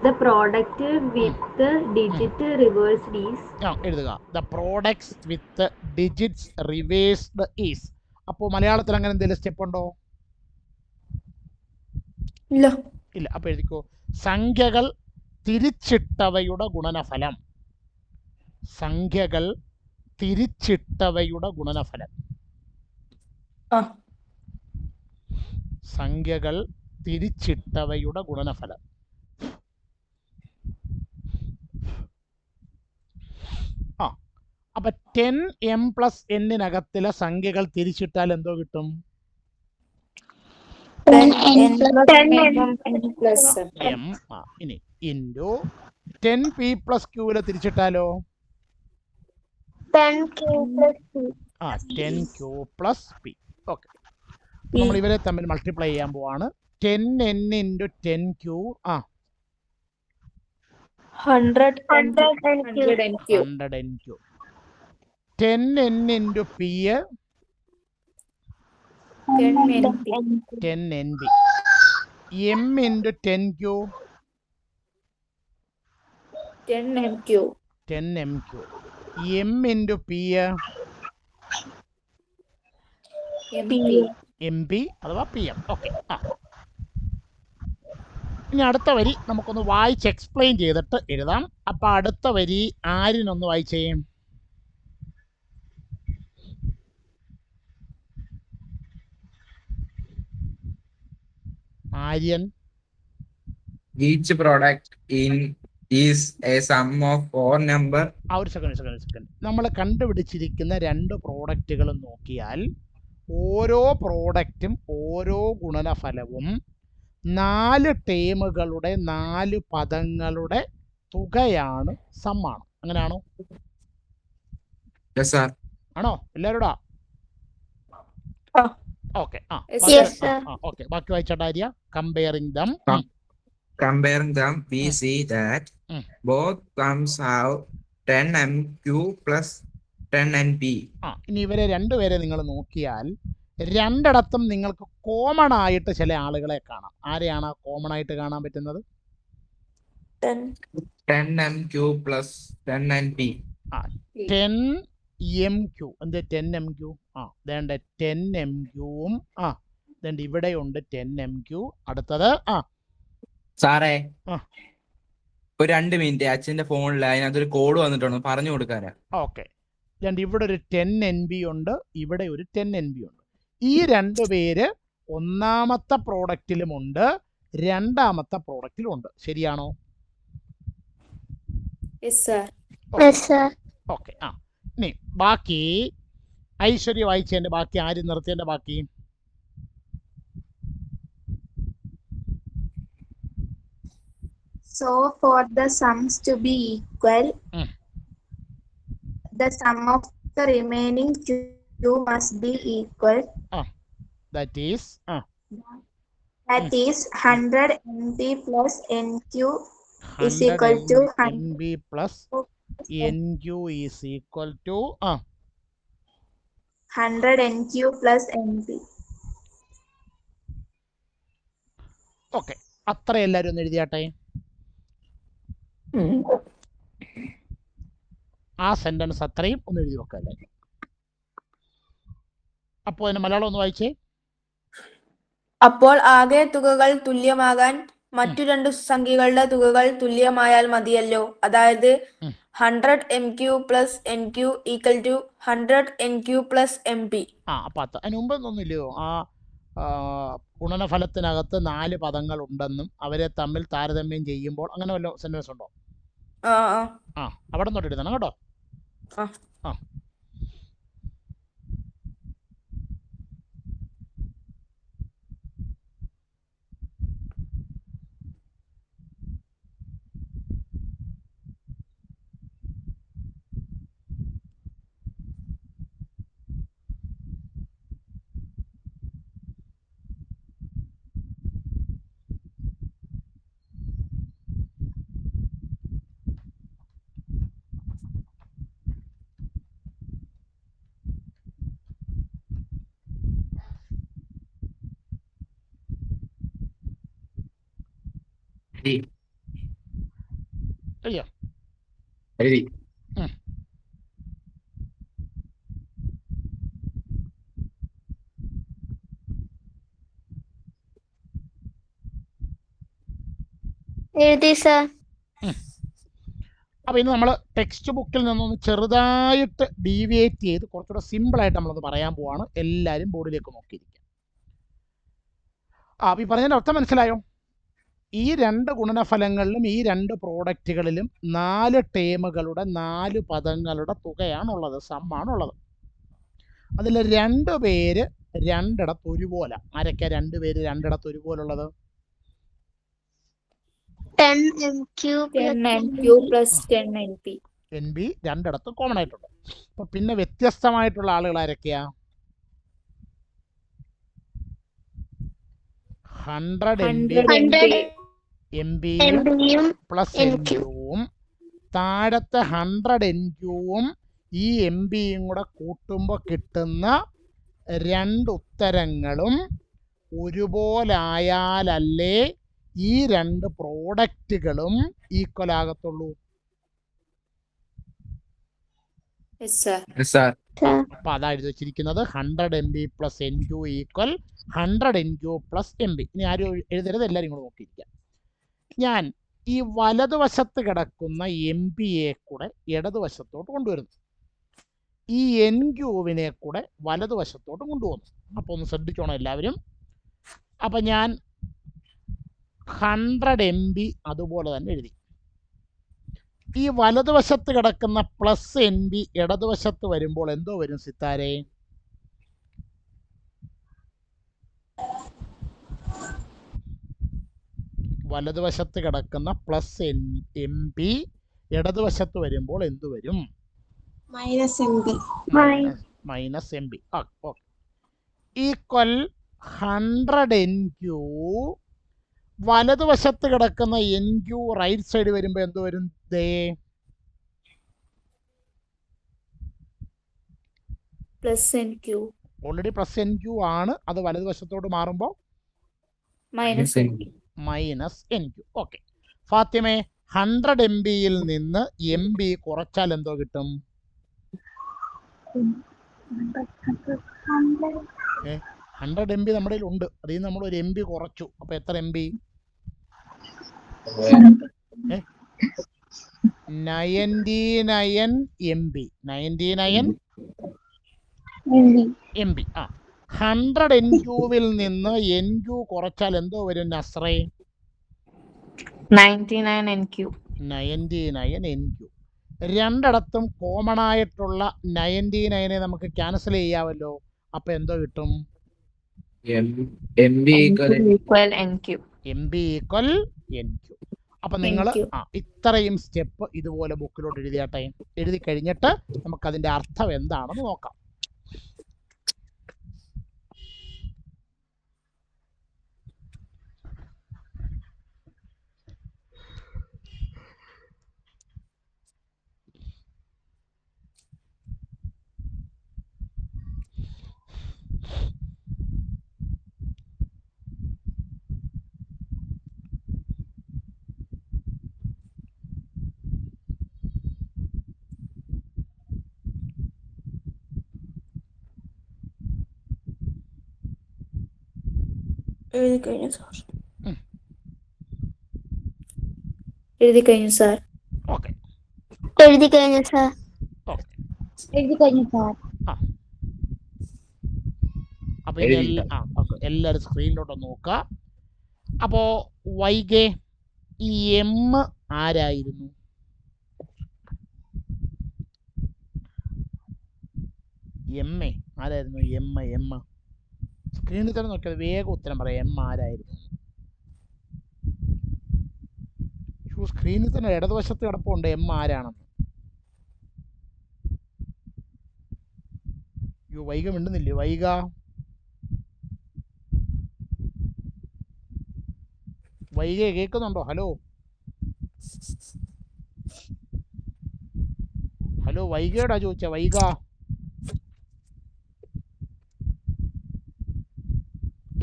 The product with digit reversed is. എഴുതുക. The products with digits reversed is. അപ്പോൾ മലയാളത്തിൽ അങ്ങനെ എന്തെങ്കിലും സ്റ്റെപ്പ് ഉണ്ടോ? ഇല്ല. അപ്പോൾ എഴുതിക്കോ. സംഖ്യകൾ തിരിച്ചിട്ടവയുടെ ഗുണനഫലം. സംഖ്യകൾ തിരിച്ചിട്ടവയുടെ ഗുണനഫലം. സംഖ്യകൾ തിരിച്ചിട്ടവയുടെ ഗുണനഫലം. അപ്പൊ 10m പ്ലസ് എന്നിനകത്തിലെ സംഖ്യകൾ തിരിച്ചിട്ടാൽ എന്തോ കിട്ടും? m. ഇനി ഇൻറ്റു 10p പ്ലസ് ക്യൂവിലെ തിരിച്ചിട്ടാലോ? 10q plus p. ഓക്കെ. നമ്മൾ ഇവരെ തമ്മിൽ മൾട്ടിപ്ലൈ ചെയ്യാൻ പോവാണ്. 10n into 10q 100nq. 10n into p 10nb. m into 10q 10mq. 10mq. m into p mp അഥവാ pm. ഓക്കെ. ഇനി അടുത്ത വരി നമുക്കൊന്ന് വായിച്ച് എക്സ്പ്ലെയിൻ ചെയ്തിട്ട് എഴുതാം. അപ്പം അടുത്ത വരി ആര്യനൊന്ന് വായിച്ചേ. Aryan. Each product is a sum of 4 number. ഒരു സെക്കൻഡ്. നമ്മൾ കണ്ടുപിടിച്ചിരിക്കുന്ന രണ്ട് പ്രോഡക്റ്റുകളും നോക്കിയാൽ ഓരോ പ്രോഡക്റ്റും ഓരോ ഗുണനഫലവും 4 ടേമുകളുടെ 4 പദങ്ങളുടെ തുകയാണ് സമ്മാണ്. അങ്ങനെയാണോ? Yes sir. ആണോ? എല്ലാവരോടാ? Okay Yes, sir. ഓക്കെ ബാക്കി വായിച്ചോട്ടെ Arya. Comparing them. Comparing them, we see that both sums have 10 MQ plus 10 NP. ഇനി ഇവരെ രണ്ടുപേരെ നിങ്ങൾ നോക്കിയാൽ രണ്ടിടത്തും നിങ്ങൾക്ക് കോമൺ ആയിട്ട് ചില ആളുകളെ കാണാം. ആരെയാണ് കോമൺ ആയിട്ട് കാണാൻ പറ്റുന്നത്? 10 MQ plus 10 NP. 10 MQ. എന്ത് 10 MQ? വേണ്ട 10 MQവും ഇതുണ്ട് ഇവിടെയുണ്ട് 10 MQ. അടുത്തത് സാറേ ഒരു 2 മിനിറ്റ് അച്ഛന്റെ ഫോണിൽ അതിനകത്തൊരു കോഡ് വന്നിട്ടുണ്ട്, പറഞ്ഞു കൊടുക്കാനാ. ഓക്കെ. ഇവിടെ ഒരു 10 NB ഉണ്ട്, ഇവിടെ ഒരു 10 NB ഉണ്ട്. ഈ രണ്ടു പേര് ഒന്നാമത്തെ പ്രോഡക്റ്റിലുമുണ്ട്, രണ്ടാമത്തെ പ്രോഡക്റ്റിലുമുണ്ട്. ശരിയാണോ? Yes, sir. ഓക്കെ. ഇനി ബാക്കി ഐശ്വര്യ വായിച്ചതിന്റെ ബാക്കി, ആര് നിർത്തിയതിന്റെ ബാക്കി? So for the sums to be equal, the sum of the remaining two must be equal. That is 100 NP plus NQ is equal to 100 NB plus NQ is equal to 100 NQ plus NP. Okay. അത്ര എല്ലാവരും ഒന്ന് എഴുതിയാട്ടെ. ആ സെന്റൻസ് അത്രയും ഒന്ന് എഴുതി വെക്കല്ലേ. അപ്പോൾ അതിന് മലയാളം ഒന്ന് വായിച്ചേ. അപ്പോൾ ആകെ തുകകൾ തുല്യമാകാൻ മറ്റു രണ്ടു സംഖ്യകളുടെ തുകകൾ തുല്യമായാൽ മതിയല്ലോ. അതായത് 100 MQ plus NQ equal to 100 NQ plus MP. അപ്പൊ അതിന് മുമ്പ് ഒന്നുമില്ലയോ? ഗുണനഫലത്തിനകത്ത് 4 പദങ്ങൾ ഉണ്ടെന്നും അവരെ തമ്മിൽ താരതമ്യം ചെയ്യുമ്പോൾ അങ്ങനെ വല്ല സെന്റൻസ് ഉണ്ടോ? അവിടെ നോട്ട് എഴുതണം കേട്ടോ. അയ്യോ എഴുതി. എഴുതി സർ. അപ്പോൾ ഇന്ന് നമ്മൾ ടെക്സ്റ്റ് ബുക്കിൽ നിന്നൊന്ന് ചെറുതായിട്ട് ഡീവിയേറ്റ് ചെയ്ത് കുറച്ചുകൂടെ സിമ്പിളായിട്ട് നമ്മളത് പറയാൻ പോവാണ്. എല്ലാവരും ബോർഡിലേക്ക് നോക്കിയിരിക്കുക. അപ്പോൾ ഈ പറഞ്ഞതിൻ്റെ അർത്ഥം മനസ്സിലായോ? ഈ രണ്ട് ഗുണനഫലങ്ങളിലും ഈ രണ്ട് പ്രോഡക്റ്റുകളിലും 4 ടേമുകളുടെ 4 പദങ്ങളുടെ തുകയാണുള്ളത്, സമ്മാണുള്ളത്. അതിൽ 2 പേര് രണ്ടിടത്ത് ഒരുപോലെ. ആരൊക്കെ 2 പേര് രണ്ടിടത്ത് ഒരുപോലുള്ളത്? 10 MQ plus 10 NP. NB രണ്ടിടത്ത് കോമൺ ആയിട്ടുണ്ട്. അപ്പൊ പിന്നെ വ്യത്യസ്തമായിട്ടുള്ള ആളുകൾ ആരൊക്കെയാ? 100 MB പ്ലസ് NQവും താഴത്തെ 100 NQവും ഈ MBയും കൂടെ കൂട്ടുമ്പോൾ കിട്ടുന്ന 2 ഉത്തരങ്ങളും ഒരുപോലായാലല്ലേ ഈ 2 പ്രോഡക്റ്റുകളും ഈക്വൽ ആകത്തുള്ളൂ. അപ്പൊ അതാ എഴുതി വെച്ചിരിക്കുന്നത് 100 MB plus NQ equal 100 NQ plus MB. ഇനി ആരും എഴുതരുത്, എല്ലാവരും കൂടെ നോക്കിയിരിക്കാം. ഞാൻ ഈ വലതുവശത്ത് കിടക്കുന്ന MBയെ കൂടെ ഇടതുവശത്തോട്ട് കൊണ്ടുവരുന്നു, ഈ NQവിനെ കൂടെ വലതുവശത്തോട്ട് കൊണ്ടുവന്നു. അപ്പോൾ ഒന്ന് ശ്രദ്ധിച്ചോണം എല്ലാവരും. അപ്പം ഞാൻ 100 MB അതുപോലെ തന്നെ എഴുതി. ഈ വലതുവശത്ത് കിടക്കുന്ന പ്ലസ് NB ഇടതുവശത്ത് വരുമ്പോൾ എന്തോ വരും സിത്താരെ? വലതുവശത്ത് കിടക്കുന്ന പ്ലസ് MB ഇടതുവശത്ത് വരുമ്പോൾ എന്തു വരും? Minus MB. Minus MB. Okay. Equal 100 NQ. വലതുവശത്ത് കിടക്കുന്ന NQ റൈറ്റ് സൈഡ് വരുമ്പോൾ എന്ത് വരും? ദേ Plus NQ. Already plus NQ ആണ്. അത് വലതുവശത്തോട്ട് മാറുമ്പോൾ Minus NQ. Minus NQ. Okay ഫാത്തിമേ, 100 MB-യിൽ നിന്ന് MB കുറച്ചാൽ എന്തോ കിട്ടും? 100 MB നമ്മുടെ ഉണ്ട്. അതിൽ നിന്ന് നമ്മൾ ഒരു MB കുറച്ചു. അപ്പൊ എത്ര MB? 99 MB. 99 MB. 100 NQ-വിൽ നിന്ന് NQ കുറച്ചാൽ എന്തോ വരും നസ്രേ? 99 NQ. 99 NQ. രണ്ടിടത്തും കോമൺ ആയിട്ടുള്ള 99 നമുക്ക് ക്യാൻസൽ ചെയ്യാമല്ലോ. അപ്പൊ എന്തോ കിട്ടും? MB equal NQ. MB equal NQ. അപ്പൊ നിങ്ങൾ ഇത്രയും സ്റ്റെപ്പ് ഇതുപോലെ ബുക്കിലോട്ട് എഴുതിയാട്ടെ. എഴുതി കഴിഞ്ഞിട്ട് നമുക്ക് അതിന്റെ അർത്ഥം എന്താണെന്ന് നോക്കാം. എഴുതി കഴിഞ്ഞു സാർ. ഓക്കെ എഴുതി കഴിഞ്ഞു സാർ. അപ്പൊ എല്ലാവരും സ്ക്രീനിലോട്ട് നോക്കുക. അപ്പോ വൈകെ ഈ M ആരായിരുന്നു? ആരായിരുന്നു? M സ്ക്രീനിൽ തന്നെ നോക്കിയത് വേഗം ഉത്തരം പറയാം. M ആരായിരുന്നു? സ്ക്രീനിൽ തന്നെ ഇടതുവശത്ത് കിടപ്പുണ്ട് M ആരാണെന്ന്. വൈക മിണ്ടുന്നില്ലേ? വൈക കേൾക്കുന്നുണ്ടോ? ഹലോ വൈകയോടാ ചോദിച്ച. വൈക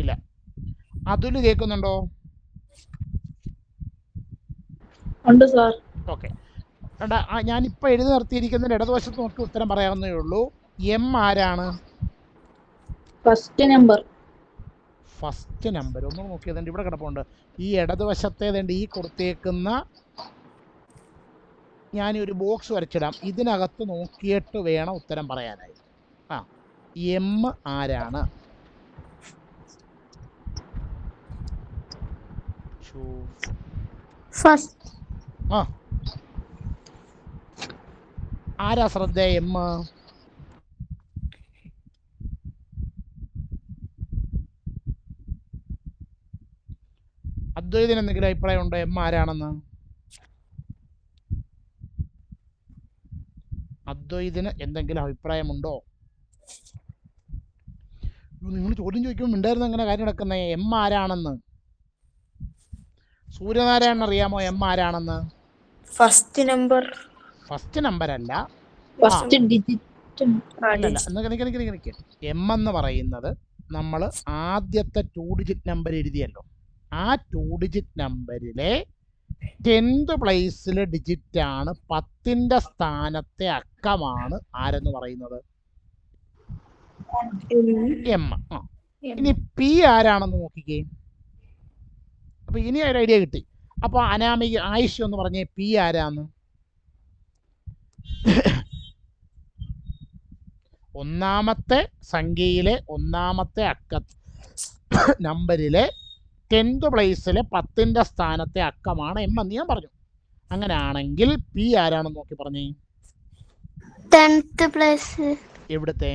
ഇല്ല. അതുല് കേൾക്കുന്നുണ്ടോ? ഉണ്ട് സാർ. ഓക്കെ ഞാനിപ്പോൾ എഴുതി നിർത്തിയിരിക്കുന്നതിന് ഇടതുവശത്ത് നോക്കി ഉത്തരം പറയാവുന്നേ ഉള്ളൂ. M ആരാണ്? First number. ഒന്ന് നോക്കിയതുണ്ട്. ഇവിടെ കിടപ്പുണ്ട്. ഈ ഇടതുവശത്തേതുണ്ട്. ഈ കൊടുത്തേക്കുന്ന ഞാനൊരു ബോക്സ് വരച്ചിടാം. ഇതിനകത്ത് നോക്കിയിട്ട് വേണം ഉത്തരം പറയാനായി. M ആരാണ്? ആരാ ശ്രദ്ധ? M അദ്വൈതിന് എന്തെങ്കിലും അഭിപ്രായം ഉണ്ടോ M ആരാണെന്ന്? അദ്വൈതിന് എന്തെങ്കിലും അഭിപ്രായമുണ്ടോ? നിങ്ങൾ ചോദ്യം ചോദിക്കുമ്പോൾ ഉണ്ടായിരുന്നു അങ്ങനെ കാര്യം നടക്കുന്നേ. M ആരാണെന്ന് സൂര്യനാരായണൻ അറിയാമോ? M ആരാണെന്ന്? First number. ഫസ്റ്റ് നമ്പർ അല്ല, ഫസ്റ്റ് ഡിജിറ്റ്. M എന്ന് പറയുന്നത് നമ്മൾ ആദ്യത്തെ 2 ഡിജിറ്റ് നമ്പർ എഴുതിയല്ലോ. ആ 2 ഡിജിറ്റ് നമ്പറിലെ 10th പ്ലേസിലെ ഡിജിറ്റ് ആണ്. 10ന്റെ സ്ഥാനത്തെ അക്കമാണ് ആരെന്ന് പറയുന്നത്? M. ഇനി P ആരാണെന്ന് നോക്കിക്കേ. അപ്പൊ ഇനി ഒരു ഐഡിയ കിട്ടി. അപ്പൊ അനാമിക ആയിഷ എന്ന് പറഞ്ഞേ P ആരാന്ന്? ഒന്നാമത്തെ സംഖ്യയിലെ ഒന്നാമത്തെ നമ്പറിലെ 10th പ്ലേസിലെ 10ന്റെ സ്ഥാനത്തെ അക്കമാണ് M എന്ന് ഞാൻ പറഞ്ഞു. അങ്ങനെയാണെങ്കിൽ P ആരാണെന്ന് നോക്കി പറഞ്ഞേ. 10th place. എവിടുത്തെ?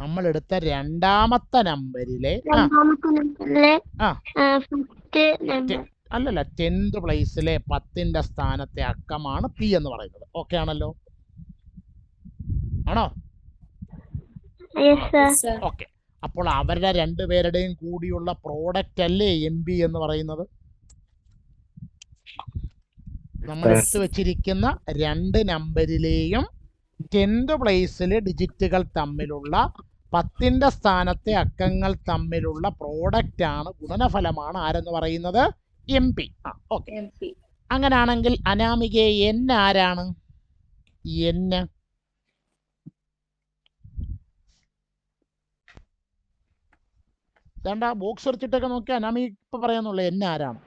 നമ്മൾ എടുത്ത രണ്ടാമത്തെ നമ്പറിലെ അല്ലല്ല 10th പ്ലേസിലെ 10ന്റെ സ്ഥാനത്തെ അക്കമാണ് P എന്ന് പറയുന്നത്. ഓക്കെ ആണല്ലോ? ആണോ? Yes, sir. ഓക്കെ, അപ്പോൾ അവരുടെ രണ്ടുപേരുടെയും കൂടിയുള്ള പ്രോഡക്റ്റ് അല്ലേ MB എന്ന് പറയുന്നത്? നമ്മൾ എടുത്തു വെച്ചിരിക്കുന്ന രണ്ട് നമ്പരിലെയും 10th പ്ലേസിൽ ഡിജിറ്റുകൾ തമ്മിലുള്ള 10ന്റെ സ്ഥാനത്തെ അക്കങ്ങൾ തമ്മിലുള്ള പ്രോഡക്റ്റ് ആണ്, ഗുണനഫലമാണ് ആരെന്ന് പറയുന്നത്? MP. ഓക്കെ, അങ്ങനാണെങ്കിൽ അനാമികയെ N ആരാണ്? N വേണ്ട, ബോക്സ് വരച്ചിട്ടൊക്കെ നോക്കി അനാമിക ഇപ്പൊ പറയാന്നുള്ളു N ആരാണ്?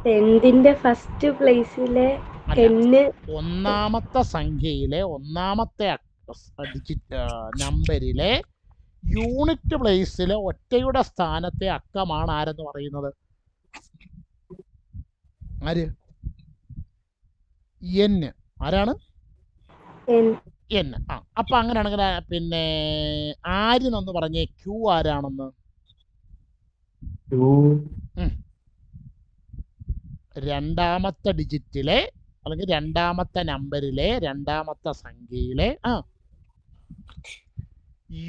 10ന്റെ ഫസ്റ്റ് പ്ലേസിലെ ഒന്നാമത്തെ സംഖ്യയിലെ ഒന്നാമത്തെ ഡിജിറ്റ് നമ്പരിലെ യൂണിറ്റ് പ്ലേസിലെ ഒറ്റയുടെ സ്ഥാനത്തെ അക്കമാണ് ആരെന്ന് പറയുന്നത്? ആര്? N. ആരാണ്? N. അപ്പൊ അങ്ങനെയാണെങ്കിൽ പിന്നെ ആരെന്നൊന്ന് പറഞ്ഞേ Q ആരാണെന്ന്? രണ്ടാമത്തെ ഡിജിറ്റിലെ അല്ലെങ്കിൽ രണ്ടാമത്തെ നമ്പരിലെ രണ്ടാമത്തെ സംഖ്യയിലെ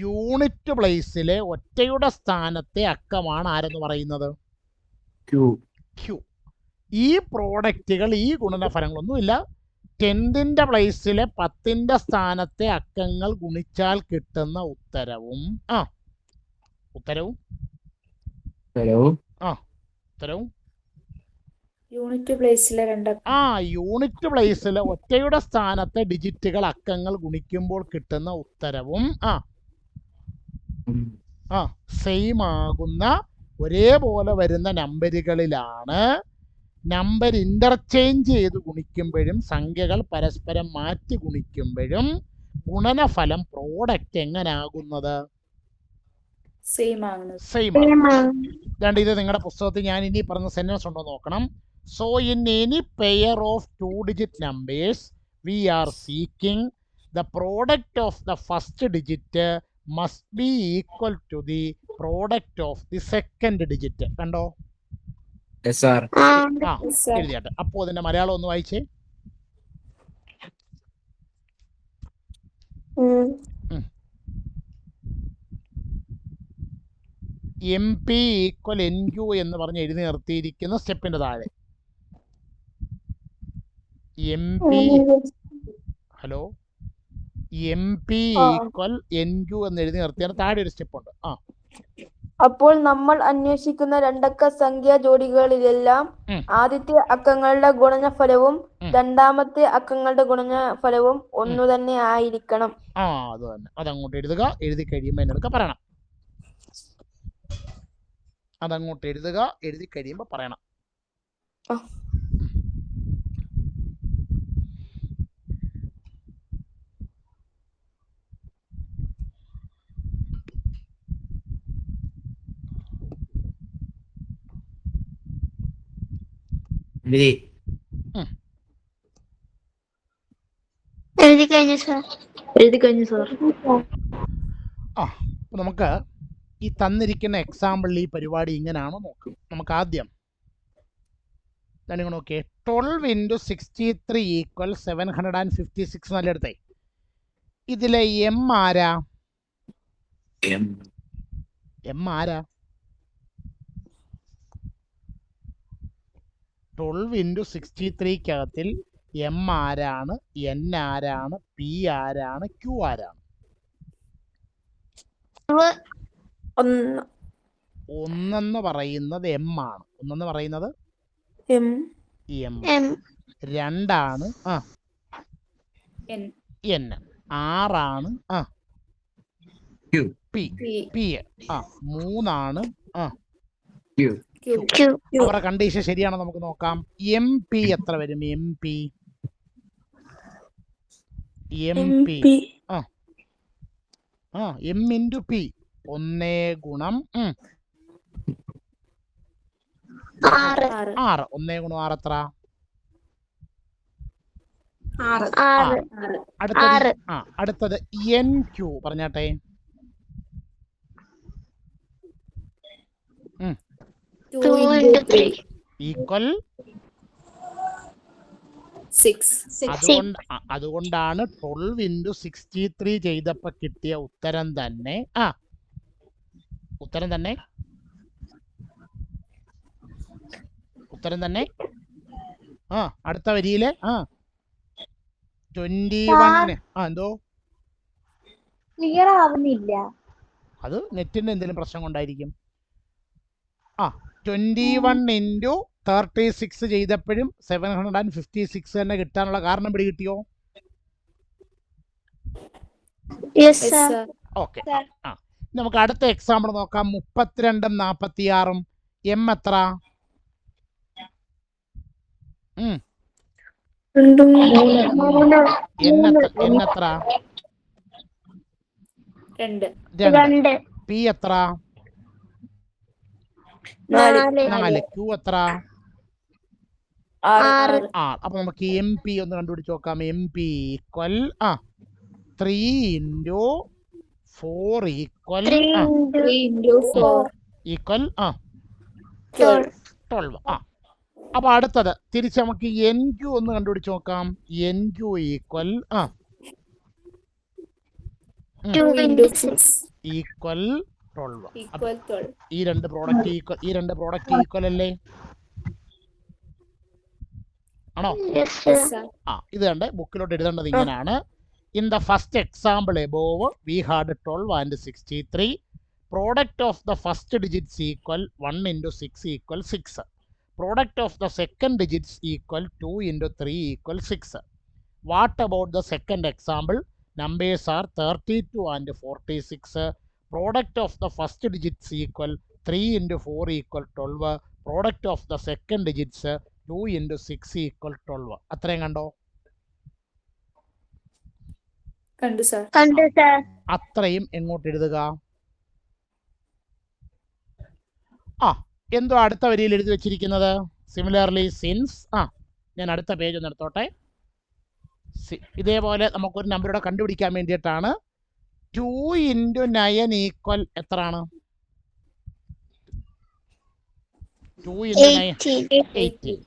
യൂണിറ്റ് പ്ലേസിലെ ഒറ്റയുടെ സ്ഥാനത്തെ അക്കമാണ് ആരെന്ന് പറയുന്നത്? Q. ഈ പ്രോഡക്റ്റുകൾ, ഈ ഗുണനഫലങ്ങളൊന്നും ഇല്ല. 10ന്റെ പ്ലേസിലെ 10ന്റെ സ്ഥാനത്തെ അക്കങ്ങൾ ഗുണിച്ചാൽ കിട്ടുന്ന ഉത്തരവും യൂണിറ്റ് പ്ലേസിലെ യൂണിറ്റ് പ്ലേസിലെ ഒറ്റയുടെ സ്ഥാനത്തെ ഡിജിറ്റുകൾ അക്കങ്ങൾ ഗുണിക്കുമ്പോൾ കിട്ടുന്ന ഉത്തരവും സെയിം ആകുന്ന ഒരേപോലെ വരുന്ന നമ്പറുകളിലാണ് നമ്പർ ഇന്റർചേഞ്ച് ചെയ്ത് ഗുണിക്കുമ്പോഴും സംഖ്യകൾ പരസ്പരം മാറ്റി ഗുണിക്കുമ്പോഴും ഗുണനഫലം പ്രോഡക്റ്റ് എങ്ങനാകുന്നത്? സെയിം ആണ്. ഇത് നിങ്ങളുടെ പുസ്തകത്തിൽ ഞാൻ ഇനി പറഞ്ഞ സെന്റൻസ് ഉണ്ടോ നോക്കണം. So in any pair of 2-digit numbers we are seeking the product of the first digit must be equal to the product of the second digit. കണ്ടോ? Yes, sir. എഴുതിയാട്ടെ. അപ്പോ അതിന്റെ മലയാളം ഒന്ന് വായിച്ചേ. MP = NQ എന്ന് പറഞ്ഞ് എഴുതി നിർത്തിയിരിക്കുന്ന സ്റ്റെപ്പിന്റെ താഴെ ഹലോ MP = NQ എന്ന് എഴുതി നിർത്തിയാണ് താഴെ ഒരു സ്റ്റെപ്പ് ഉണ്ട്. അപ്പോൾ നമ്മൾ അന്വേഷിക്കുന്ന രണ്ടക്ക സംഖ്യാ ജോഡികളിലെല്ലാം ആദ്യത്തെ അക്കങ്ങളുടെ ഗുണനഫലവും രണ്ടാമത്തെ അക്കങ്ങളുടെ ഗുണനഫലവും ഒന്നു തന്നെ ആയിരിക്കണം. അത് തന്നെ. അതങ്ങോട്ട് എഴുതുക. എഴുതി കഴിയുമ്പോൾ എന്നൊക്കെ പറയണം. അതങ്ങോട്ട് എഴുതുക. എഴുതി കഴിയുമ്പോൾ പറയണം. എഴുതി കഴിഞ്ഞു സാർ. നമുക്ക് ഈ തന്നിരിക്കുന്ന എക്സാമ്പിളിൽ ഈ പരിപാടി ഇങ്ങനെയാണോ നോക്കാം. നമുക്ക് ആദ്യം നോക്കിയേ. 12 × 63 = 756 നല്ല എടുത്തേ. ഇതിലെ M ആരാ? M ആരാ? 12 × 63 M ആരാണ്? N ആരാണ്? P ആരാണ്? Q ആരാണ്? ഒന്നെന്ന് പറയുന്നത് M ആണ്. ഒന്നെന്ന് പറയുന്നത് M. രണ്ടാണ് N. ആറാണ് P. മൂന്നാണ് അവരുടെ കണ്ടീഷൻ ശരിയാണോ നമുക്ക് നോക്കാം. MP എത്ര വരും? MP M × P 1 × 6. 1 × 6 എത്ര? 6. അടുത്തത് NQ പറഞ്ഞാട്ടെ. അതുകൊണ്ടാണ് 12 into 63 ചെയ്തപ്പോ കിട്ടിയ ഉത്തരം തന്നെ ഉത്തരം തന്നെ അടുത്ത വരിയിലെ 21 എന്തോ ക്ലിയർ ആവുന്നില്ല. അത് നെറ്റിന്റെ എന്തെങ്കിലും പ്രശ്നം കൊണ്ടായിരിക്കും. 21 into 36 ചെയ്തപ്പോഴും 756 തന്നെ കിട്ടാനുള്ള കാരണം പിടികിട്ടിയോ? ഓക്കെ. നമുക്ക് അടുത്ത എക്സാമ്പിൾ നോക്കാം. 32 46 എം എത്ര? എത്ര? 2. പി എത്ര? 4. ക്യൂ എത്ര? 6. അപ്പൊ നമുക്ക് എം പി ഒന്ന് കണ്ടുപിടിച്ച് നോക്കാം. M P equal 3 into 4 equal 12. അപ്പൊ അടുത്തത് തിരിച്ച് നമുക്ക് എൻ ക്യൂ ഒന്ന് കണ്ടുപിടിച്ച് നോക്കാം. N Q equal equal 12. ഈ രണ്ട് പ്രോഡക്റ്റ് ഈക്വൽ അല്ലേ? ആണോ? ഇത് കണ്ട് ബുക്കിലോട്ട് എഴുതേണ്ടത് ഇങ്ങനെയാണ്. In the first example above, we had 12 and 63. Product of the first digits equal 1 into 6 equal 6. Product of the second digits equal 2 into 3 equal 6. What about the second example? Numbers are 32 and 46. Product of the first digits equal 3 into 4 equal 12. Product of the second digits 2 into 6 equal 12. അത്രയും കണ്ടോ? അത്രയും എങ്ങോട്ട് എഴുതുക? എന്തോ അടുത്ത വരിയിൽ എഴുതി വെച്ചിരിക്കുന്നത്. സിമിലർലി സിൻസ് ഞാൻ അടുത്ത പേജ് ഒന്ന് എടുത്തോട്ടെ. ഇതേപോലെ നമുക്കൊരു നമ്പറുടെ കണ്ടുപിടിക്കാൻ വേണ്ടിയിട്ടാണ്. 2 into 9 ഈക്വൽ എത്രയാണ്? 2 into 9 18.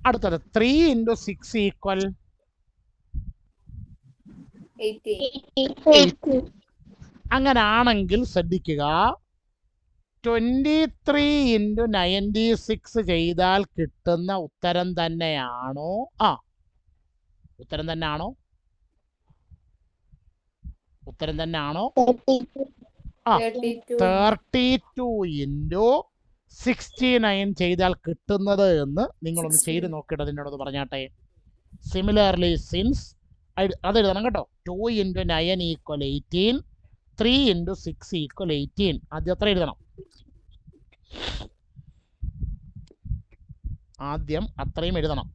അടുത്തത് 3 into 6 ഈക്വൽ 80. അങ്ങനാണെങ്കിൽ ശ്രദ്ധിക്കുക, 23 into 96 ചെയ്താൽ കിട്ടുന്ന ഉത്തരം തന്നെയാണോ? ഉത്തരം തന്നെയാണോ? 32 into 69 ചെയ്താൽ കിട്ടുന്നത് എന്ന് നിങ്ങളൊന്ന് ചെയ്ത് നോക്കിയിട്ട് അതിനോടൊന്ന് പറഞ്ഞാട്ടെ. സിമിലർലി സിൻസ് അത് എഴുതണം കേട്ടോ. 2 into 9 equal 18. 3 into 6 equal 18. ആദ്യം അത്ര എഴുതണം. ആദ്യം അത്രയും എഴുതണം.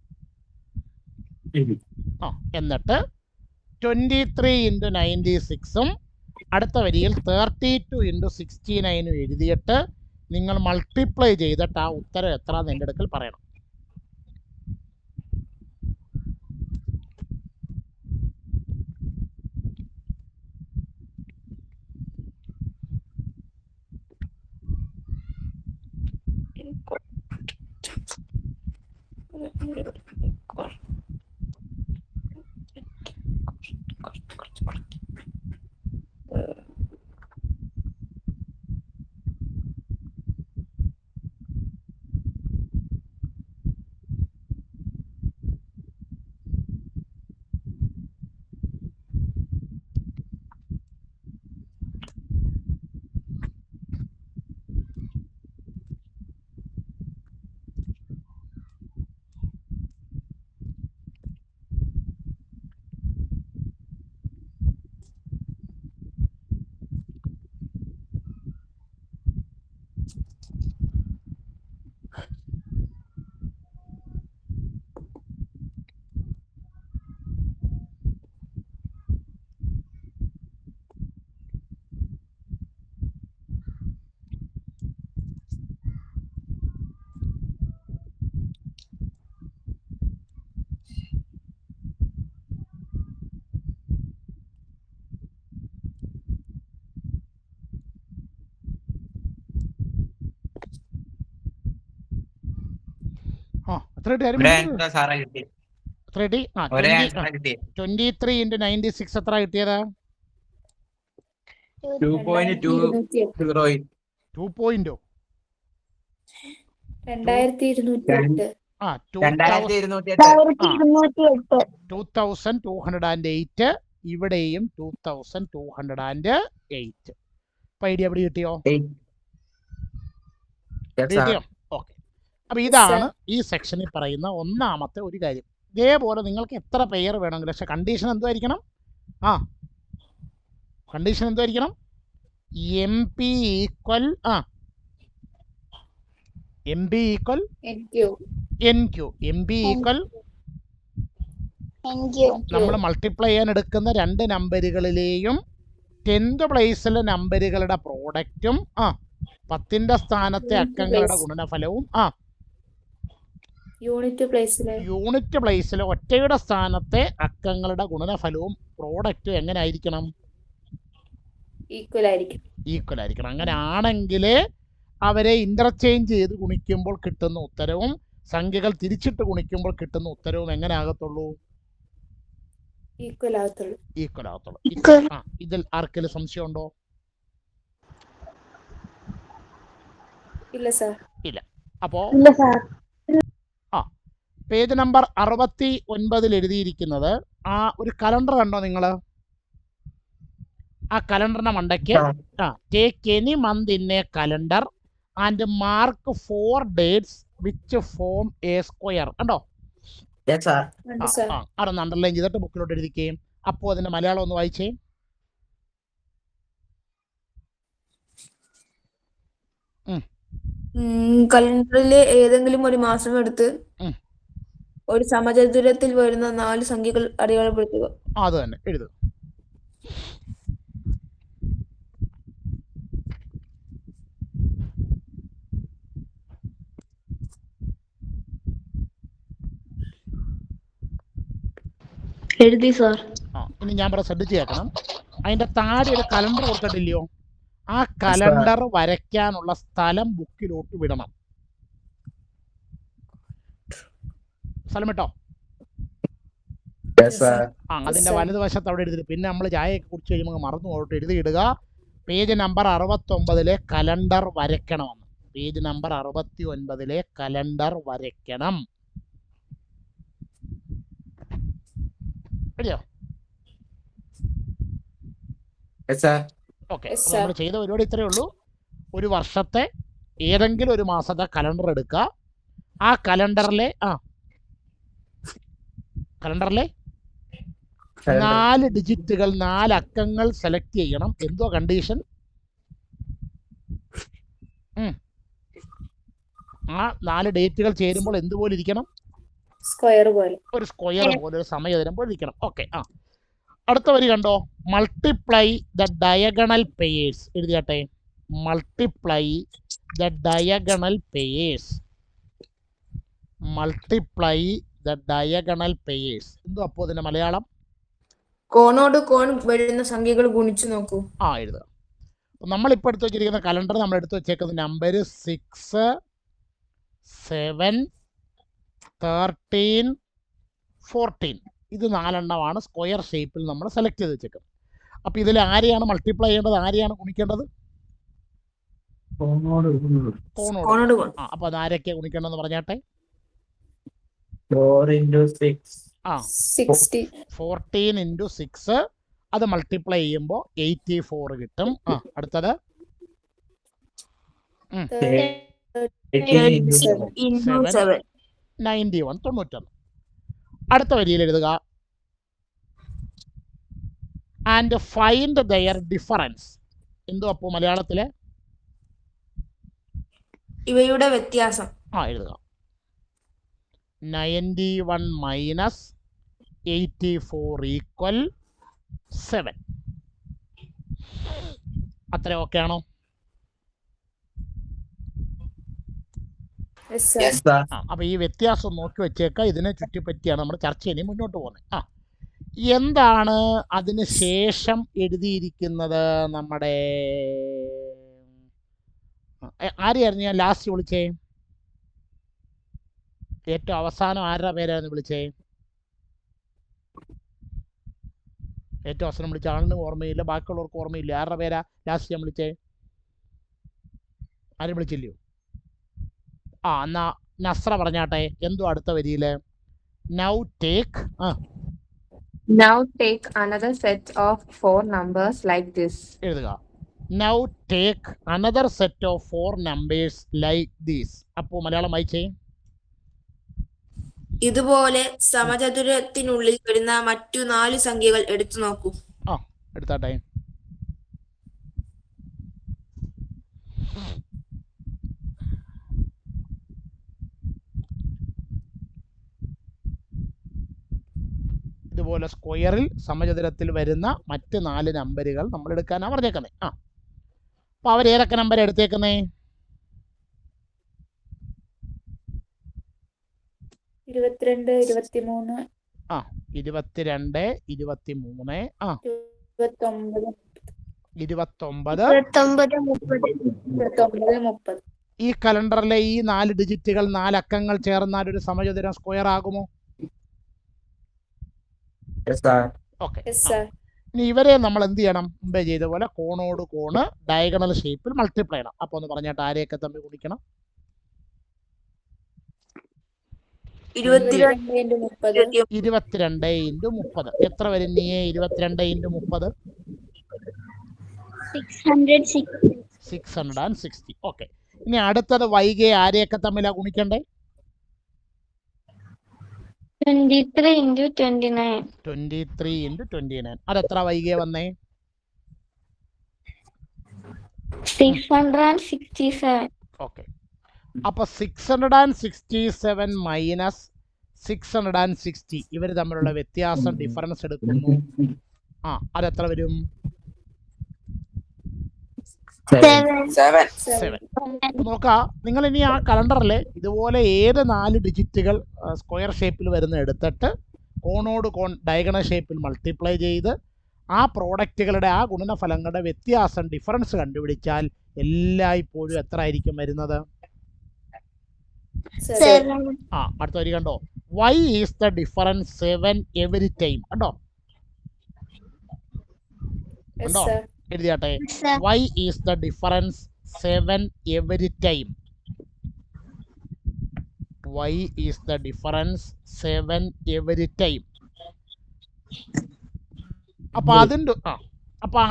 എന്നിട്ട് 23 into 96ഉം അടുത്ത വരിയിൽ 32 into 69ഉം എഴുതിയിട്ട് നിങ്ങൾ മൾട്ടിപ്ലൈ ചെയ്തിട്ട് ആ ഉത്തരം എത്രയെന്ന് എൻ്റെ അടുക്കൽ പറയണം. എത്ര കിട്ടി? 3D ആ ഒരേ 20 ആൻസർ കിട്ടി. 23 into 96 എത്ര കിട്ടിയത്? 2.208. 2 പോയിന്റോ? 2208. ആ 2208. 2208. ഇവിടെയും 2208. ഇപ്പൊ ഐഡിയ എവിടെ കിട്ടിയോ? കിട്ടിയോ? ഓക്കെ. അപ്പൊ ഇതാണ് ഈ സെക്ഷനിൽ പറയുന്ന ഒന്നാമത്തെ ഒരു കാര്യം. ഇതേപോലെ നിങ്ങൾക്ക് എത്ര പെയർ വേണമെങ്കിലും, പക്ഷെ കണ്ടീഷൻ എന്തായിരിക്കണം? കണ്ടീഷൻ എന്തായിരിക്കണം? MP equal MP equal NQ. MP equal നമ്മൾ മൾട്ടിപ്ലൈ ചെയ്യാൻ എടുക്കുന്ന രണ്ട് നമ്പറുകളിലെയും 10th പ്ലേസിലെ നമ്പറുകളുടെ പ്രോഡക്റ്റും 10ന്റെ സ്ഥാനത്തെ അക്കങ്ങളുടെ ഗുണനഫലവും യൂണിറ്റ് പ്ലേസിലെ ഒറ്റയുടെ സ്ഥാനത്തെ അക്കങ്ങളുടെ ഗുണനഫലവും പ്രോഡക്റ്റും എങ്ങനെ ആയിരിക്കണം? ഈക്വൽ ആയിരിക്കണം. അങ്ങനെ ആണെങ്കിൽ അവരെ ഇന്റർചേഞ്ച് ചെയ്ത് ഗുണിക്കുമ്പോൾ കിട്ടുന്ന ഉത്തരവും സംഖ്യകൾ തിരിച്ചിട്ട് ഗുണിക്കുമ്പോൾ കിട്ടുന്ന ഉത്തരവും എങ്ങനെ ആകത്തുള്ളൂ? ഈക്വൽ ആകത്തുള്ളൂ. ഇതിൽ ആർക്കെങ്കിലും സംശയം ഉണ്ടോ? ഇല്ല സാർ. ഇല്ല. അപ്പോ പേജ് നമ്പർ 69 എഴുതിയിരിക്കുന്നത് ഒരു കലണ്ടർ കണ്ടോ നിങ്ങൾ? ആ കലണ്ടറിന്റെ മണ്ടയ്ക്ക് take any month in A calendar and mark 4 dates which form A square. കണ്ടോ? അതൊന്ന് അണ്ടർലൈൻ ചെയ്തിട്ട് ബുക്കിലോട്ട് എഴുതിക്കുകയും അപ്പോൾ അതിന്റെ മലയാളം ഒന്ന് വായിച്ചേ. കലണ്ടറിലെ ഏതെങ്കിലും ഒരു മാസം എടുത്ത് ഒരു സമചതുരത്തിൽ വരുന്ന 4 സംഖ്യകൾ അടയാളപ്പെടുത്തുക. അത് തന്നെ എഴുതുക. എഴുതി സാർ. ഇനി ഞാൻ ശ്രദ്ധിച്ച് കേൾക്കണം. അതിന്റെ താഴെ ഒരു കലണ്ടർ കൊടുത്തിട്ടില്ലയോ? ആ കലണ്ടർ വരയ്ക്കാനുള്ള സ്ഥലം ബുക്കിലോട്ട് വിടണം. സ്ഥലം വിട്ടോ? അതിന്റെ വലതുവശത്ത് അവിടെ എഴുതി. പിന്നെ നമ്മൾ ചായയൊക്കെ കുടിച്ച് കഴിയുമ്പോൾ മറന്നു പോയിട്ട് എഴുതിയിടുക. പേജ് നമ്പർ 69 കലണ്ടർ വരയ്ക്കണമെന്ന്. പേജ് നമ്പർ 69 കലണ്ടർ വരയ്ക്കണം. എഴുതിയോ? ഓക്കെ. നമ്മൾ ചെയ്ത പരിപാടി ഇത്രയേ ഉള്ളൂ. ഒരു വർഷത്തെ ഏതെങ്കിലും ഒരു മാസത്തെ കലണ്ടർ എടുക്കുക. ആ കലണ്ടറിലെ 4 ഡിജിറ്റുകൾ 4 അക്കങ്ങൾ സെലക്ട് ചെയ്യണം. എന്തോ കണ്ടീഷൻ? ആ 4 ഡേറ്റുകൾ ചേരുമ്പോൾ എന്തുപോലെ ഇരിക്കണം? ഒരു സ്ക്വയർ പോലെ, ഒരു സമയതരം പോലെ ഇരിക്കണം. ഓക്കെ. അടുത്ത വരി കണ്ടോ? Multiply the diagonal pairs. എഴുതിയാട്ടെ. Multiply the diagonal pairs. Multiply the diagonal pairs. എന്തോ അപ്പോൾ അതിന്റെ മലയാളം? കോണോട് കോൺ വരുന്ന സംഖ്യകൾ ഗുണിച്ചു നോക്കൂ. എഴുതുക. നമ്മളിപ്പോൾ എടുത്ത് വെച്ചിരിക്കുന്ന കലണ്ടർ നമ്മൾ എടുത്ത് വെച്ചേക്കുന്ന നമ്പർ 6, 7, 13, 14. ഇത് 4 എണ്ണമാണ് സ്ക്വയർ ഷേപ്പിൽ നമ്മൾ സെലക്ട് ചെയ്ത് വെച്ചേക്കുന്നത്. അപ്പോൾ ഇതിൽ ആരെയാണ് മൾട്ടിപ്ലൈ ചെയ്യേണ്ടത്, ആരെയാണ് ഗുണിക്കേണ്ടത്? കോണോട്. അപ്പോൾ അത് ആരൊക്കെയാണ് ഗുണിക്കേണ്ടതെന്ന് പറഞ്ഞാട്ടെ. 14 into 6 അത് മൾട്ടിപ്ലൈ ചെയ്യുമ്പോൾ 84 കിട്ടും. അടുത്തത് 91, 91. അടുത്ത വരിയിൽ എഴുതുക. And find their difference. എന്തോ അപ്പോൾ മലയാളത്തില്? ഇവയുടെ വ്യത്യാസം. എഴുതുക. 91 minus 84 equal 7. അത്ര ഓക്കെ ആണോ? അപ്പൊ ഈ വ്യത്യാസം നോക്കി വെച്ചേക്കാം. ഇതിനെ ചുറ്റിപ്പറ്റിയാണ് നമ്മൾ ചർച്ച ഇനി മുന്നോട്ട് പോകുന്നത്. എന്താണ് അതിന് ശേഷം എഴുതിയിരിക്കുന്നത്? നമ്മുടെ ആരെയായിരുന്നു ഞാൻ ലാസ്റ്റ് വിളിച്ചേ? ഏറ്റവും അവസാനം ആരുടെ പേരായിരുന്നു വിളിച്ചേ? ഏറ്റവും അവസാനം വിളിച്ച ആളിന് ഓർമ്മയില്ല, ബാക്കിയുള്ളവർക്ക് ഓർമ്മയില്ല. ആരുടെ പേരാ ലാസ്റ്റ് ഞാൻ വിളിച്ചേ? ആരും വിളിച്ചില്ലയോ? എന്നാ നസ്ര പറഞ്ഞാട്ടെ, എന്തോ അടുത്ത വരിയിൽ? Now take Now take another set of 4 numbers like this. എഴുതുക. Now take another set of 4 numbers like these. അപ്പോൾ മലയാളം വായിച്ചേ. ഇതുപോലെ സമചതുരത്തിനുള്ളിൽ വരുന്ന മറ്റു 4 സംഖ്യകൾ എടുത്തു നോക്കൂ. എടുത്താട്ടെ. ഇതുപോലെ സ്ക്വയറിൽ സമചതുരത്തിൽ വരുന്ന മറ്റ് 4 നമ്പറുകൾ നമ്മൾ എടുക്കാനാണ് പറഞ്ഞേക്കുന്നത്. അപ്പോൾ അവരേതൊക്കെ നമ്പർ എടുത്തേക്കുന്നേ? 22, 23, 22, 23, 29, 29. ഈ കലണ്ടറിലെ ഈ 4 ഡിജിറ്റുകൾ 4 അക്കങ്ങൾ ചേർന്നാൽ ഒരു സമചതുരം സ്ക്വയർ ആകുമോ? ഓക്കെ. ഇനി ഇവരെ നമ്മൾ എന്ത് ചെയ്യണം? മുമ്പേ ചെയ്ത പോലെ കോണോട് കോണ് ഡയഗണൽ ഷേപ്പിൽ മൾട്ടിപ്ലൈ ചെയ്യണം. അപ്പോൾ ഒന്ന് പറഞ്ഞിട്ട് ആരെയൊക്കെ തമ്മിൽ ഗുണിക്കണം? 22 22 × 30 എത്ര വരും? നീ 22 × 30 660. ഓക്കെ. ഇനി അടുത്തത് വൈകെ ആരെയൊക്കെ തമ്മിലാണ് ഗുണിക്കണ്ടേ? 23 × 29. 23 × 29. അതെത്ര വൈകെ വന്നേ? 667. ഓക്കെ. അപ്പോൾ 667 മൈനസ് 660 ഇവർ തമ്മിലുള്ള വ്യത്യാസം ഡിഫറൻസ് എടുക്കുന്നു. അതെത്ര വരും? 7. നോക്കാം. നിങ്ങൾ ഇനി ആ കലണ്ടറിൽ ഇതുപോലെ ഏത് 4 ഡിജിറ്റുകൾ സ്ക്വയർ ഷേപ്പിൽ വരുന്ന എടുത്തിട്ട് കോണോട് കോൺ ഡയഗണൽ ഷേപ്പിൽ മൾട്ടിപ്ലൈ ചെയ്ത് ആ പ്രോഡക്റ്റുകളുടെ ആ ഗുണനഫലങ്ങളുടെ വ്യത്യാസം ഡിഫറൻസ് കണ്ടുപിടിച്ചാൽ എല്ലായ്പ്പോഴും എത്ര ആയിരിക്കും വരുന്നത്? അടുത്ത വരി കണ്ടോ? Why is the difference 7 every time. കണ്ടോ? കണ്ടോ? എഴുതിയാട്ടെ. Why is the difference 7 every time. Why is the difference 7 every time. അപ്പൊ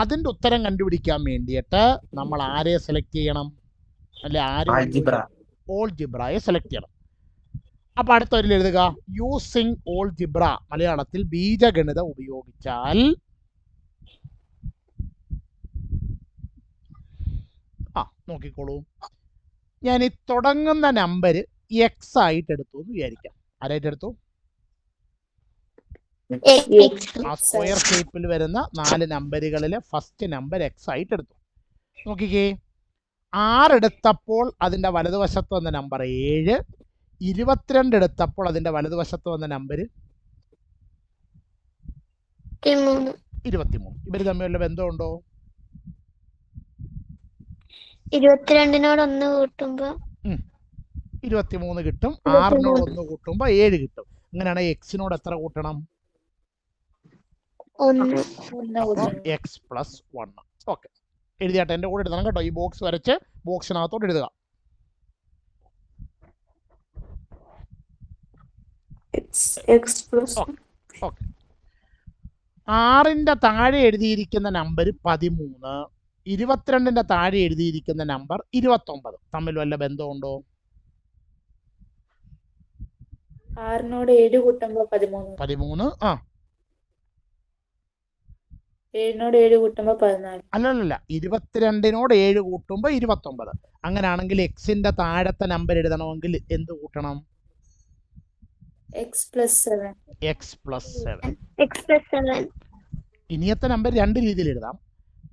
അതിന്റെ ഉത്തരം കണ്ടുപിടിക്കാൻ വേണ്ടിയിട്ട് നമ്മൾ ആരെ സെലക്ട് ചെയ്യണം? അല്ലെ ഓൾജിബ്രയെ സെലക്ട് ചെയ്യണം. അപ്പൊ അടുത്തൊരിൽ എഴുതുക. Using algebra. മലയാളത്തിൽ ബീജഗണിതം ഉപയോഗിച്ചാൽ നോക്കിക്കോളൂ. ഞാൻ ഈ തുടങ്ങുന്ന നമ്പർ എക്സ് ആയിട്ട് എടുത്തു എന്ന് വിചാരിക്കാം. ആരായിട്ട് എടുത്തു? ആ സ്ക്വയർ ഷേപ്പിൽ വരുന്ന 4 നമ്പറുകളിലെ ഫസ്റ്റ് നമ്പർ എക്സ് ആയിട്ട് എടുത്തു. നോക്കിക്കേ. 6 എടുത്തപ്പോൾ അതിൻ്റെ വലതുവശത്ത് വന്ന നമ്പർ 7. 22 എടുത്തപ്പോൾ അതിൻ്റെ വലതുവശത്ത് വന്ന നമ്പർ 23. ഇവർ തമ്മിലുള്ള ബന്ധമുണ്ടോ? 22നോട് 1 കൂട്ടുമ്പോ 23 കിട്ടും. 6നോട് 1 കൂട്ടുമ്പോ 7 കിട്ടും. അങ്ങനെയാണെങ്കിൽ എക്സിനോട് എത്ര കൂട്ടണം? 1. X plus 1. ഓക്കെ. എഴുതിയാട്ടെ. എൻ്റെ കൂടെ എഴുതണം കേട്ടോ. ഈ ബോക്സ് വരച്ച് ബോക്സിനകത്തോട്ട് എഴുതുക. ഓക്കെ. 6ന്റെ താഴെ എഴുതിയിരിക്കുന്ന നമ്പർ 13. 22ന്റെ താഴെ എഴുതിയിരിക്കുന്ന നമ്പർ 29. തമ്മിൽ വല്ല ബന്ധമുണ്ടോ? 6നോട് 7 കൂട്ടുമ്പോ 13. 13. 7നോട് 7 കൂട്ടുമ്പോ 14. അല്ലല്ല, 22നോട് 7 കൂട്ടുമ്പോ 29. അങ്ങനെയാണെങ്കിൽ എക്സിന്റെ താഴത്തെ നമ്പർ എഴുതണമെങ്കിൽ എന്ത് കൂട്ടണം? X plus 7. ഇനിയത്തെ നമ്പർ 2 രീതിയിൽ എഴുതാം.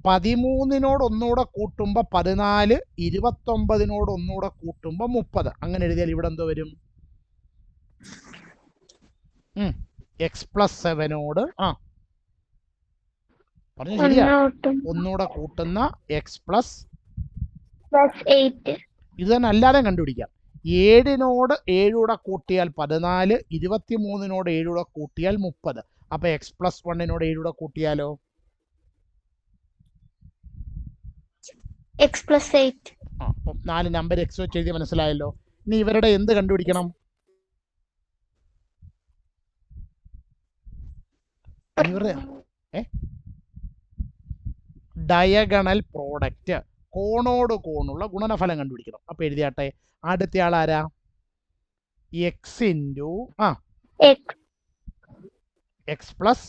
13നോട് 1 കൂടെ കൂട്ടുമ്പോ 14. 29നോട് 1 കൂടെ കൂട്ടുമ്പോ 30. അങ്ങനെ എഴുതിയാൽ ഇവിടെ എന്തോ വരും? എക്സ് പ്ലസ് 7നോട് പറഞ്ഞു ശരിയാ, 1 കൂടെ കൂട്ടുന്ന എക്സ് പ്ലസ് 8. ഇത് തന്നെ അല്ലാതെ കണ്ടുപിടിക്കാം. 7നോട് 7 കൂടെ കൂട്ടിയാൽ 14. 23നോട് 7 കൂടെ കൂട്ടിയാൽ 30. അപ്പോൾ എക്സ് പ്ലസ് 1 7 കൂട്ടിയാലോ? X plus 8. അപ്പം 4 നമ്പർ എക്സ് വെച്ച് എഴുതി മനസ്സിലായല്ലോ. ഇനി ഇവരുടെ എന്ത് കണ്ടുപിടിക്കണം? ഇവരുടെ ഡയഗണൽ പ്രോഡക്റ്റ്, കോണോട് കോണുള്ള ഗുണനഫലം കണ്ടുപിടിക്കണം. അപ്പോൾ എഴുതിയാട്ടെ. അടുത്ത ആൾ ആരാ? എക്സ് ഇൻറ്റു എക്സ് പ്ലസ്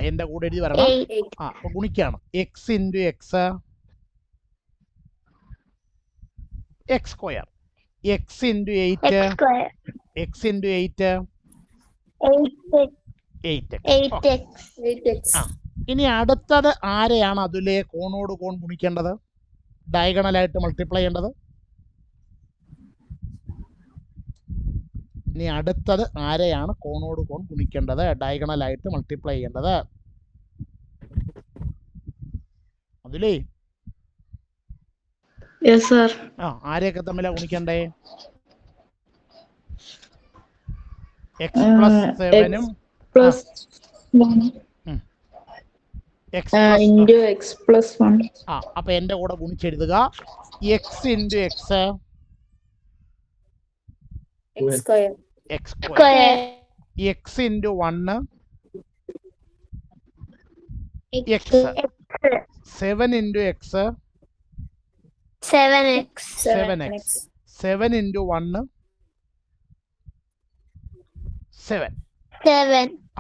എൻ്റെ കൂടെ എഴുതി വരണം. അപ്പൊ ഗുണിക്കാണ്. X into x x square, x into 8 x into 8 8x. ഇനി അടുത്തത് ആരെയാണ് അതിലെ കോണോട് കോൺ ഗുണിക്കേണ്ടത്, ഡയഗണലായിട്ട് മൾട്ടിപ്ലൈ ചെയ്യേണ്ടത്? ഇനി അടുത്തത് ആരെയാണ് കോണോട് കോൺ ഗുണിക്കേണ്ടത്, ഡയഗണലായിട്ട് മൾട്ടിപ്ലൈ ചെയ്യേണ്ടത്? അതിലേ ആരെയൊക്കെ തമ്മിലാ ഗുണിക്കണ്ടേ? എക്സ് പ്ലസ് 7 അപ്പൊ എന്റെ കൂടെ ഗുണിച്ചെഴുതുക. X into x x square, x into 1 x, 7 into x 7x. 7 into 1 7.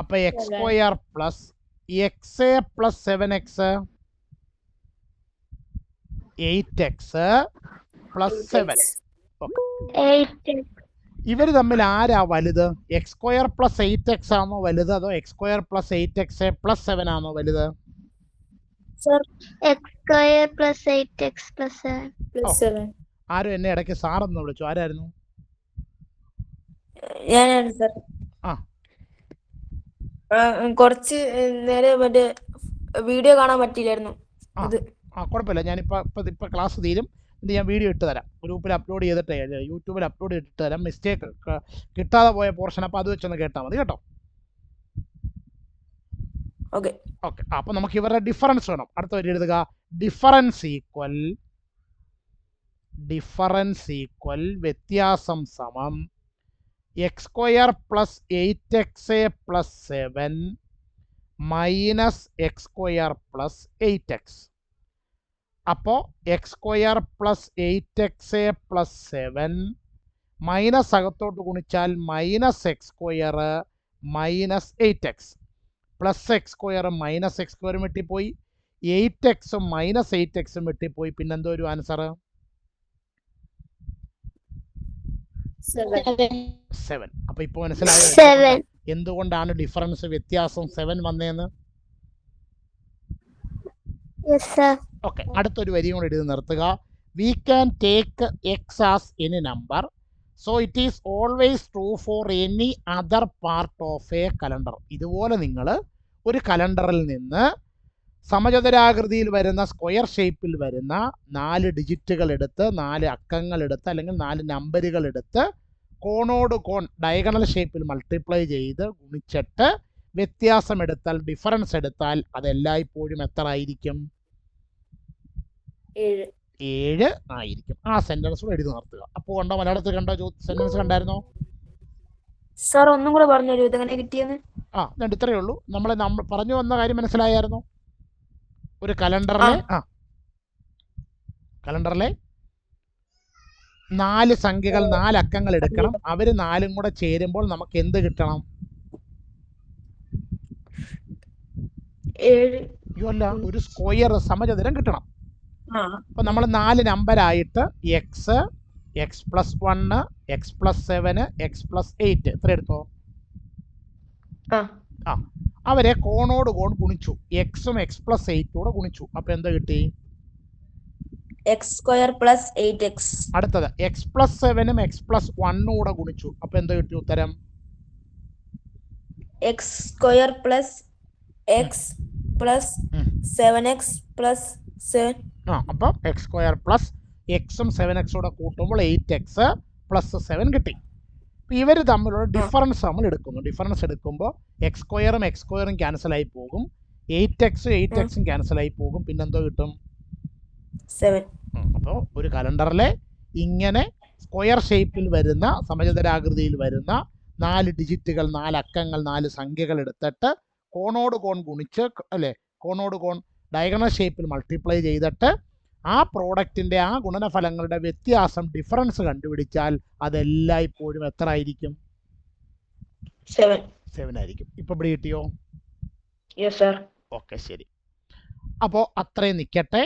അപ്പൊ x square plus x plus 7x 8x plus 7. ഇവർ തമ്മിൽ ആരാ വലുത്? എക്സ് സ്ക്വയർ പ്ലസ് 8x ആണോ വലുത്, അതോ X square plus 8x plus 7 ആണോ വലുത്? X square plus 8x plus 7. ആരും എന്നെ ഇടയ്ക്ക് സാറെന്ന് വിളിച്ചു. ആരായിരുന്നു? ഞാനാണ് സർ. കുറച്ച് നേരം മറ്റേ വീഡിയോ കാണാൻ പറ്റിയില്ലായിരുന്നു. കുഴപ്പമില്ല, ഞാനിപ്പോൾ ക്ലാസ് തീരും, ഇത് ഞാൻ വീഡിയോ ഇട്ട് തരാം, ഗ്രൂപ്പിൽ അപ്ലോഡ് ചെയ്തിട്ട് യൂട്യൂബിൽ അപ്ലോഡ് ചെയ്തിട്ട് തരാം. മിസ്റ്റേക്ക് കിട്ടാതെ പോയ പോർഷൻ, അപ്പോൾ അത് വെച്ചൊന്ന് കേട്ടാൽ മതി കേട്ടോ. ഓക്കെ. അപ്പോൾ നമുക്ക് ഇവരുടെ ഡിഫറൻസ് വേണം. അടുത്ത വരി എഴുതുക. ഡിഫറൻസ് ഈക്വൽ വ്യത്യാസം സമം x square plus 8x plus 7 minus x square plus 8x. അപ്പോൾ x square plus 8x plus 7 minus അകത്തോട്ട് ഗുണിച്ചാൽ minus x square minus 8x plus x square minus x square വെട്ടിപ്പോയി, 8x മൈനസ് 8x വെട്ടിപ്പോയി. പിന്നെന്തോ ഒരു ആൻസർ 7. അപ്പൊ ഇപ്പൊ മനസ്സിലായോ എന്തുകൊണ്ടാണ് ഡിഫറൻസ് വ്യത്യാസം 7 വന്നേന്ന്? ഓക്കെ, അടുത്തൊരു വരിയും കൂടെ എഴുതി നിർത്തുക. We can take X as any number, so it is always true for any other part of A calendar. ഇതുപോലെ നിങ്ങൾ ഒരു കലണ്ടറിൽ നിന്ന് സമചതുരാകൃതിയിൽ വരുന്ന സ്ക്വയർ ഷേപ്പിൽ വരുന്ന 4 ഡിജിറ്റുകൾ എടുത്ത് 4 അക്കങ്ങൾ എടുത്ത് അല്ലെങ്കിൽ 4 നമ്പറുകൾ എടുത്ത് കോണോട് കോൺ ഡയഗണൽ ഷേപ്പിൽ മൾട്ടിപ്ലൈ ചെയ്ത് ഗുണിച്ചിട്ട് വ്യത്യാസം എടുത്താൽ, ഡിഫറൻസ് എടുത്താൽ അതെല്ലായ്പ്പോഴും എത്ര ആയിരിക്കും? 7 ആയിരിക്കും. ആ സെന്റൻസ് കൂടെ എഴുതി നിർത്തുക. അപ്പോൾ കണ്ടോ, മലയാളത്തിൽ കണ്ടോ സെന്റൻസ് കണ്ടായിരുന്നോ? സാർ ഒന്നും കൂടെ പറഞ്ഞു തരൂ ഇതെങ്ങനെ കിട്ടിയെന്ന്. എന്നിട്ട് ഇത്രയേ ഉള്ളൂ. നമ്മൾ പറഞ്ഞു വന്ന കാര്യം മനസ്സിലായായിരുന്നു? ഒരു കലണ്ടറിലെ 4 സംഖ്യകൾ 4 അക്കങ്ങൾ എടുക്കണം. അവർ 4ഉം കൂടെ ചേരുമ്പോൾ നമുക്ക് എന്ത് കിട്ടണം? 7. അല്ല, ഒരു സ്ക്വയർ സമചതുരം കിട്ടണം. അപ്പൊ നമ്മൾ 4 നമ്പറായിട്ട് x, x plus 1, x plus 7, x plus 8 എത്ര എടുത്തോ? അവരെ കോണോട് കോൺ ഗുണിച്ചു. എക്സും എക്സ് പ്ലസ് 8 കൂടെ ഗുണിച്ചു. അപ്പൊ എന്താ കിട്ടി? X square plus 8x. അടുത്തത് എക്സ് പ്ലസ് 7ഉം എക്സ് പ്ലസ് 1 കൂടെ ഗുണിച്ചു. അപ്പൊ എന്താ കിട്ടി ഉത്തരം? X square plus x plus 7x plus 7. അപ്പൊ എക്സ് സ്ക്വയർ പ്ലസ് എക്സും 7x കൂടെ കൂട്ടുമ്പോൾ 8x പ്ലസ് 7 കിട്ടി. ഇവർ തമ്മിലുള്ള ഡിഫറൻസ് നമ്മൾ എടുക്കുന്നു. ഡിഫറൻസ് എടുക്കുമ്പോൾ എക്സ് സ്ക്വയറും ക്യാൻസലായി പോകും, 8x ക്യാൻസലായി പോകും, പിന്നെന്തോ കിട്ടും? 7. അപ്പോൾ ഒരു കലണ്ടറിലെ ഇങ്ങനെ സ്ക്വയർ ഷേപ്പിൽ വരുന്ന സമചതുരാകൃതിയിൽ വരുന്ന 4 ഡിജിറ്റുകൾ, 4 അക്കങ്ങൾ, 4 സംഖ്യകൾ എടുത്തിട്ട് കോണോട് കോൺ ഗുണിച്ച്, അല്ലേ, കോണോട് കോൺ ഡയഗണൽ ഷേപ്പിൽ മൾട്ടിപ്ലൈ ചെയ്തിട്ട് ആ പ്രോഡക്റ്റിൻ്റെ ആ ഗുണനഫലങ്ങളുടെ വ്യത്യാസം ഡിഫറൻസ് കണ്ടുപിടിച്ചാൽ അതെല്ലായ്പ്പോഴും എത്ര ആയിരിക്കും? 7 ആയിരിക്കും. ഇപ്പൊ ഇവിടെ കിട്ടിയോ? ഓക്കെ, ശരി. അപ്പോൾ അത്രയും നിൽക്കട്ടെ.